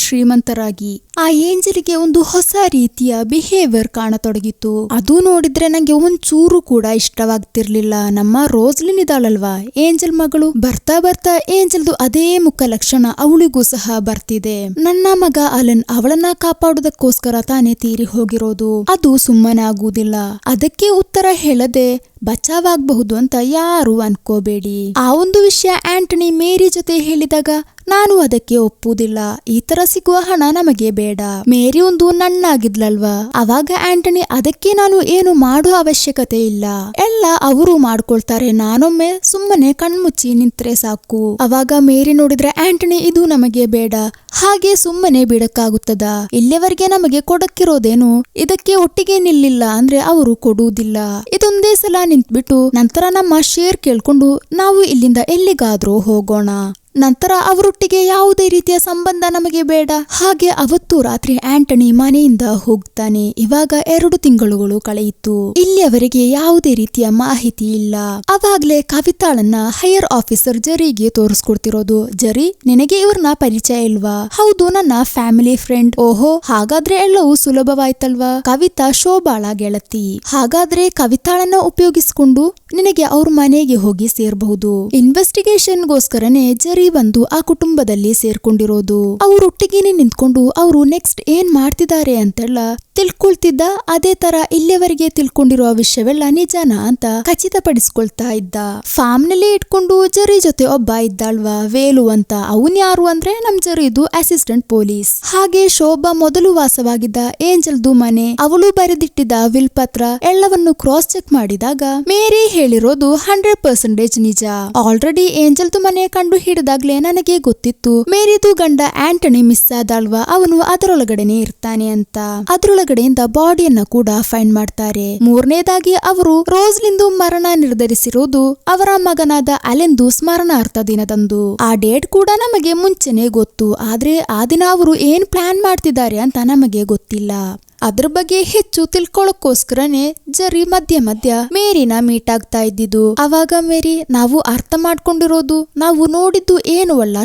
[SPEAKER 1] ಶ್ರೀಮಂತರಾಗಿ. ಆ ಏಂಜಲ್ಗೆ ಒಂದು ಹೊಸ ರೀತಿಯ ಬಿಹೇವಿಯರ್ ಕಾಣತೊಡಗಿತ್ತು. ಅದು ನೋಡಿದ್ರೆ ನಂಗೆ ಒಂಚೂರು ಕೂಡ ಇಷ್ಟವಾಗ್ತಿರ್ಲಿಲ್ಲ. ನಮ್ಮ ರೋಸ್ಲಿನ್ ಇದ್ದಾಳಲ್ವಾ, ಏಂಜಲ್ ಮಗಳು, ಬರ್ತಾ ಏಂಜಲ್ದು ಅದೇ ಮುಖ ಲಕ್ಷಣ ಅವಳಿಗೂ ಸಹ ಬರ್ತಿದೆ. ನನ್ನ ಮಗ ಅಲನ್ ಅವಳನ್ನ ಕಾಪಾಡೋದಕ್ಕೋಸ್ಕರ ತಾನೇ ತೀರಿ ಹೋಗಿರೋದು. ಅದು ಸುಮ್ಮನಾಗುವುದಿಲ್ಲ. ಅದಕ್ಕೆ ಉತ್ತರ ಹೇಳದೆ ಬಚಾವಾಗಬಹುದು ಅಂತ ಯಾರು ಅನ್ಕೋಬೇಡಿ. ಆ ಒಂದು ವಿಷಯ ಆಂಟನಿ ಮೇರಿ ಜೊತೆ ಹೇಳಿದಾಗ ನಾನು ಅದಕ್ಕೆ ಒಪ್ಪುವುದಿಲ್ಲ. ಈ ತರ ಸಿಗುವ ಹಣ ನಮಗೆ ಬೇಡ. ಮೇರಿ ಒಂದು ನಣ್ಣಾಗಿದ್ಲಲ್ವಾ, ಅವಾಗ ಆಂಟನಿ, ಅದಕ್ಕೆ ನಾನು ಏನು ಮಾಡೋ ಅವಶ್ಯಕತೆ ಇಲ್ಲ, ಎಲ್ಲ ಅವರು ಮಾಡ್ಕೊಳ್ತಾರೆ, ನಾನೊಮ್ಮೆ ಸುಮ್ಮನೆ ಕಣ್ಮುಚ್ಚಿ ನಿಂತ್ರೆ ಸಾಕು. ಅವಾಗ ಮೇರಿ ನೋಡಿದ್ರೆ, ಆಂಟನಿ ಇದು ನಮಗೆ ಬೇಡ, ಹಾಗೆ ಸುಮ್ಮನೆ ಬಿಡಕ್ಕಾಗುತ್ತದ? ಇಲ್ಲಿವರೆಗೆ ನಮಗೆ ಕೊಡಕ್ಕಿರೋದೇನು, ಇದಕ್ಕೆ ಒಟ್ಟಿಗೆ ನಿಲ್ಲಿಲ್ಲ ಅಂದ್ರೆ ಅವರು ಕೊಡುವುದಿಲ್ಲ. ಇದೊಂದೇ ಸಲ ನಿಂತ್ಬಿಟ್ಟು ನಂತರ ನಮ್ಮ ಶೇರ್ ಕೇಳ್ಕೊಂಡು ನಾವು ಇಲ್ಲಿಂದ ಎಲ್ಲಿಗಾದ್ರೂ ಹೋಗೋಣ. ನಂತರ ಅವರೊಟ್ಟಿಗೆ ಯಾವುದೇ ರೀತಿಯ ಸಂಬಂಧ ನಮಗೆ ಬೇಡ. ಹಾಗೆ ಅವತ್ತು ರಾತ್ರಿ ಆಂಟನಿ ಮನೆಯಿಂದ ಹೋಗ್ತಾನೆ. ಇವಾಗ 2 ತಿಂಗಳುಗಳು ಕಳೆಯಿತು. ಇಲ್ಲಿಯವರೆಗೆ ಯಾವುದೇ ರೀತಿಯ ಮಾಹಿತಿ ಇಲ್ಲ. ಅವಾಗ್ಲೇ ಕವಿತಾಳನ್ನ ಹೈಯರ್ ಆಫೀಸರ್ ಜರಿಗೆ ತೋರಿಸ್ಕೊಡ್ತಿರೋದು. ಜರಿ, ನಿನಗೆ ಇವ್ರನ್ನ ಪರಿಚಯ ಇಲ್ವಾ? ಹೌದು, ನನ್ನ ಫ್ಯಾಮಿಲಿ ಫ್ರೆಂಡ್. ಓಹೋ, ಹಾಗಾದ್ರೆ ಎಲ್ಲವೂ ಸುಲಭವಾಯ್ತಲ್ವಾ? ಕವಿತಾ ಶೋಭಾಳ ಗೆಳತಿ. ಹಾಗಾದ್ರೆ ಕವಿತಾಳನ್ನ ಉಪಯೋಗಿಸಿಕೊಂಡು ನಿನಗೆ ಅವ್ರ ಮನೆಗೆ ಹೋಗಿ ಸೇರ್ಬಹುದು. ಇನ್ವೆಸ್ಟಿಗೇಷನ್ಗೋಸ್ಕರನೇ ಜರಿ ಬಂದು ಆ ಕುಟುಂಬದಲ್ಲಿ ಸೇರ್ಕೊಂಡಿರೋದು. ಅವರೊಟ್ಟಿಗೆನೆ ನಿಂತ್ಕೊಂಡು ಅವರು ನೆಕ್ಸ್ಟ್ ಏನ್ ಮಾಡ್ತಿದ್ದಾರೆ ಅಂತೆಲ್ಲ ತಿಳ್ಕೊಳ್ತಿದ್ದ. ಅದೇ ತರ ಇಲ್ಲಿಯವರೆಗೆ ತಿಳ್ಕೊಂಡಿರುವ ವಿಷಯವೆಲ್ಲ ನಿಜಾನ ಅಂತ ಖಚಿತಪಡಿಸ್ಕೊಳ್ತಾ ಇದ್ದ. ಫಾರ್ಮ್ ನಲ್ಲಿ ಇಟ್ಕೊಂಡು ಜರಿ ಜೊತೆ ಒಬ್ಬ ಇದ್ದಾಳ್ವಾ, ವೇಲು ಅಂತ. ಅವನ್ ಯಾರು ಅಂದ್ರೆ ನಮ್ ಜರಿದು ಅಸಿಸ್ಟೆಂಟ್ ಪೊಲೀಸ್. ಹಾಗೆ ಶೋಭಾ ಮೊದಲು ವಾಸವಾಗಿದ್ದ ಏಂಜಲ್ದು ಮನೆ, ಅವಳು ಬರೆದಿಟ್ಟಿದ್ದ ವಿಲ್ ಪತ್ರ ಎಲ್ಲವನ್ನು ಕ್ರಾಸ್ ಚೆಕ್ ಮಾಡಿದಾಗ ಮೇರಿ ಹೇಳಿರೋದು 100% ನಿಜ. ಆಲ್ರೆಡಿ ಏಂಜಲ್ದು ಮನೆ ಕಂಡು ಹಿಡಿದಾಗ್ಲೇ ನನಗೆ ಗೊತ್ತಿತ್ತು ಮೇರಿದು ಗಂಡ ಆಂಟನಿ ಮಿಸ್ ಆದಲ್ವಾ, ಅವನು ಅದರೊಳಗಡೆನೆ ಇರ್ತಾನೆ ಅಂತ. ಅದರೊಳಗಡೆಯಿಂದ ಬಾಡಿಯನ್ನ ಕೂಡ ಫೈಂಡ್ ಮಾಡ್ತಾರೆ. 3ನೇದಾಗಿ ಅವರು ರೋಸ್ಲಿಂದು ಮರಣ ನಿರ್ಧರಿಸಿರೋದು ಅವರ ಮಗನಾದ ಅಲೆನ್ದು ಸ್ಮರಣಾರ್ಥ ದಿನದಂದು. ಆ ಡೇಟ್ ಕೂಡ ನಮಗೆ ಮುಂಚೆನೆ ಗೊತ್ತು. ಆದ್ರೆ ಆ ದಿನ ಅವರು ಏನ್ ಪ್ಲಾನ್ ಮಾಡ್ತಿದ್ದಾರೆ ಅಂತ ನಮಗೆ ಗೊತ್ತಿಲ್ಲ. ಅದ್ರ ಬಗ್ಗೆ ಹೆಚ್ಚು ತಿಳ್ಕೊಳ್ಳೋಕ್ಕೋಸ್ಕರನೇ ಜರಿ ಮಧ್ಯ ಮೇರಿನ ಮೀಟ್ ಆಗ್ತಾ ಇದ್ದಿದ್ದು. ಅವಾಗ ಮೇರಿ, ನಾವು ಅರ್ಥ ಮಾಡ್ಕೊಂಡಿರೋದು, ನಾವು ನೋಡಿದ್ದು ಏನು ಅಲ್ಲ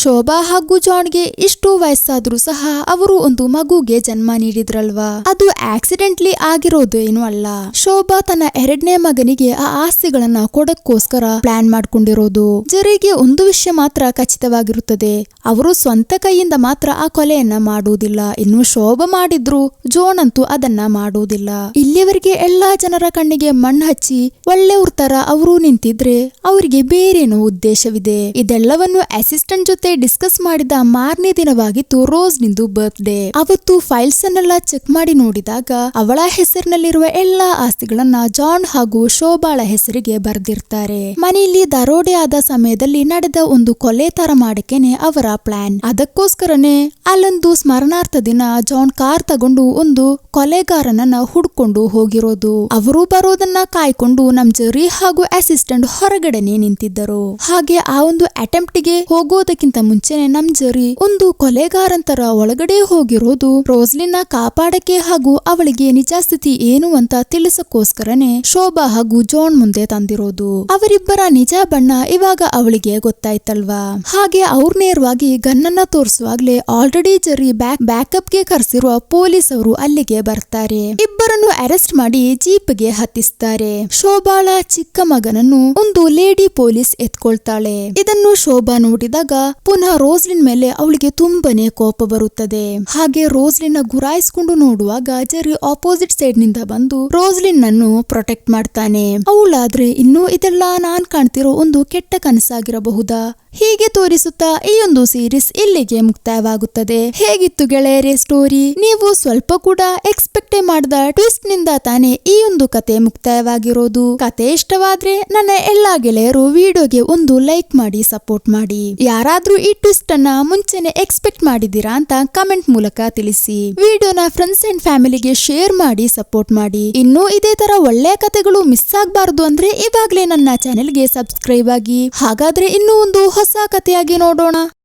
[SPEAKER 1] ಶೋಭಾ ಹಾಗೂ ಜಾನ್ಗೆ ಇಷ್ಟು ವಯಸ್ಸಾದ್ರೂ ಸಹ ಅವರು ಒಂದು ಮಗುಗೆ ಜನ್ಮ ನೀಡಿದ್ರಲ್ವಾ, ಅದು ಆಕ್ಸಿಡೆಂಟ್ಲಿ ಆಗಿರೋದು ಏನು ಅಲ್ಲ. ಶೋಭಾ ತನ್ನ 2ನೇ ಮಗನಿಗೆ ಆ ಆಸ್ತಿಗಳನ್ನ ಕೊಡಕ್ಕೋಸ್ಕರ ಪ್ಲಾನ್ ಮಾಡ್ಕೊಂಡಿರೋದು. ಜರಿಗೆ ಒಂದು ವಿಷಯ ಮಾತ್ರ ಖಚಿತವಾಗಿರುತ್ತದೆ, ಅವರು ಸ್ವಂತ ಕೈಯಿಂದ ಮಾತ್ರ ಆ ಕೊಲೆಯನ್ನ ಮಾಡುವುದಿಲ್ಲ. ಇನ್ನು ಶೋಭಾ ಮಾಡಿದ್ರು, ಜೋನ್ ಅಂತೂ ಅದನ್ನ ಮಾಡುವುದಿಲ್ಲ. ಇಲ್ಲಿಯವರೆಗೆ ಎಲ್ಲಾ ಜನರ ಕಣ್ಣಿಗೆ ಮಣ್ಣು ಹಚ್ಚಿ ಒಳ್ಳೆಯವ್ರ ತರ ಅವರು ನಿಂತಿದ್ರೆ ಅವರಿಗೆ ಬೇರೇನೋ ಉದ್ದೇಶವಿದೆ. ಇದೆಲ್ಲವನ್ನು ಅಸಿಸ್ಟೆಂಟ್ ಜೊತೆ ಡಿಸ್ಕಸ್ ಮಾಡಿದ 4ನೇ ದಿನವಾಗಿತ್ತು ರೋಸ್ ನಿಂದು ಬರ್ತ್ಡೇ. ಅವತ್ತು ಫೈಲ್ಸ್ ಅನ್ನೆಲ್ಲ ಚೆಕ್ ಮಾಡಿ ನೋಡಿದಾಗ ಅವಳ ಹೆಸರಿನಲ್ಲಿರುವ ಎಲ್ಲಾ ಆಸ್ತಿಗಳನ್ನ ಜಾನ್ ಹಾಗೂ ಶೋಭಾಳ ಹೆಸರಿಗೆ ಬರ್ದಿರ್ತಾರೆ. ಮನೆಯಲ್ಲಿ ದರೋಡೆ ಆದ ಸಮಯದಲ್ಲಿ ನಡೆದ ಒಂದು ಕೊಲೆ ತರ ಮಾಡಕ್ಕೇನೆ ಅವರ ಪ್ಲಾನ್. ಅದಕ್ಕೋಸ್ಕರನೇ ಅಲ್ಲೊಂದು ಸ್ಮರಣಾರ್ಥ ದಿನ ಜಾನ್ ಕಾರ್ ತಗೊಂಡು ಅವಳು ಒಂದು ಕೊಲೆಗಾರನನ್ನ ಹುಡ್ಕೊಂಡು ಹೋಗಿರೋದು. ಅವರು ಬರೋದನ್ನ ಕಾಯ್ಕೊಂಡು ನಮ್ ಜೆರ್ರಿ ಹಾಗೂ ಅಸಿಸ್ಟೆಂಟ್ ಹೊರಗಡೆನೆ ನಿಂತಿದ್ದರು. ಹಾಗೆ ಆ ಒಂದು ಅಟೆಂಪ್ಟ್ ಗೆ ಹೋಗೋದಕ್ಕಿಂತ ಮುಂಚೆನೆ ನಮ್ ಜೆರ್ರಿ ಒಂದು ಕೊಲೆಗಾರಂತರ ಒಳಗಡೆ ಹೋಗಿರೋದು ರೋಸ್ಲಿನ್ ಕಾಪಾಡಕ್ಕೆ ಹಾಗೂ ಅವಳಿಗೆ ನಿಜ ಸ್ಥಿತಿ ಏನು ಅಂತ ತಿಳಿಸಕ್ಕೋಸ್ಕರನೇ ಶೋಭಾ ಹಾಗೂ ಜಾನ್ ಮುಂದೆ ತಂದಿರೋದು. ಅವರಿಬ್ಬರ ನಿಜ ಬಣ್ಣ ಇವಾಗ ಅವಳಿಗೆ ಗೊತ್ತಾಯ್ತಲ್ವಾ. ಹಾಗೆ ಅವ್ರ ನೇರವಾಗಿ ಗನ್ನನ್ನ ತೋರಿಸುವಾಗ್ಲೇ ಆಲ್ರೆಡಿ ಜೆರ್ರಿ ಬ್ಯಾಕಪ್ ಗೆ ಕರೆಸಿರುವ ಪೊಲೀಸ್ ಅವರು ಅಲ್ಲಿಗೆ ಬರ್ತಾರೆ. ಇಬ್ಬರನ್ನು ಅರೆಸ್ಟ್ ಮಾಡಿ ಜೀಪ್ ಗೆ ಹತ್ತಿಸ್ತಾರೆ. ಶೋಭಾಳ ಚಿಕ್ಕ ಮಗನನ್ನು ಒಂದು ಲೇಡಿ ಪೊಲೀಸ್ ಎತ್ಕೊಳ್ತಾಳೆ. ಇದನ್ನು ಶೋಭಾ ನೋಡಿದಾಗ ಪುನಃ ರೋಸ್ಲಿನ್ ಮೇಲೆ ಅವಳಿಗೆ ತುಂಬಾನೇ ಕೋಪ ಬರುತ್ತದೆ. ಹಾಗೆ ರೋಸ್ಲಿನ್ ಗುರಾಯಿಸ್ಕೊಂಡು ನೋಡುವಾಗ ಜೆರ್ರಿ ಆಪೋಸಿಟ್ ಸೈಡ್ ನಿಂದ ಬಂದು ರೋಸ್ಲಿನ್ ಅನ್ನು ಪ್ರೊಟೆಕ್ಟ್ ಮಾಡ್ತಾನೆ. ಅವಳಾದ್ರೆ ಇನ್ನೂ ಇದೆಲ್ಲ ನಾನ್ ಕಾಣ್ತಿರೋ ಒಂದು ಕೆಟ್ಟ ಕನಸಾಗಿರಬಹುದಾ? ಹೀಗೆ ತೋರಿಸುತ್ತಾ ಈ ಒಂದು ಸೀರೀಸ್ ಇಲ್ಲಿಗೆ ಮುಕ್ತಾಯವಾಗುತ್ತದೆ. ಹೇಗಿತ್ತು ಗೆಳೆಯರೇ ಸ್ಟೋರಿ? ನೀವು ಸ್ವಲ್ಪ ಕೂಡ ಎಕ್ಸ್ಪೆಕ್ಟ್ ಮಾಡದ ಟ್ವಿಸ್ಟ್ ನಿಂದ ತಾನೇ ಈ ಒಂದು ಕತೆ ಮುಕ್ತಾಯವಾಗಿರೋದು. ಕತೆ ಇಷ್ಟವಾದ್ರೆ ನನ್ನ ಎಲ್ಲಾ ಗೆಳೆಯರು ವಿಡಿಯೋಗೆ ಒಂದು ಲೈಕ್ ಮಾಡಿ ಸಪೋರ್ಟ್ ಮಾಡಿ. ಯಾರಾದ್ರೂ ಈ ಟ್ವಿಸ್ಟ್ ಅನ್ನ ಮುಂಚೆನೆ ಎಕ್ಸ್ಪೆಕ್ಟ್ ಮಾಡಿದೀರಾ ಅಂತ ಕಮೆಂಟ್ ಮೂಲಕ ತಿಳಿಸಿ. ವಿಡಿಯೋನ ಫ್ರೆಂಡ್ಸ್ ಅಂಡ್ ಫ್ಯಾಮಿಲಿಗೆ ಶೇರ್ ಮಾಡಿ ಸಪೋರ್ಟ್ ಮಾಡಿ. ಇನ್ನು ಇದೇ ತರ ಒಳ್ಳೆ ಕತೆಗಳು ಮಿಸ್ ಆಗಬಾರದು ಅಂದ್ರೆ ಇವಾಗ್ಲೇ ನನ್ನ ಚಾನೆಲ್ಗೆ ಸಬ್ಸ್ಕ್ರೈಬ್ ಆಗಿ. ಹಾಗಾದ್ರೆ ಇನ್ನೂ ಒಂದು ಹೊಸ ಕಥೆಯಾಗಿ ನೋಡೋಣ.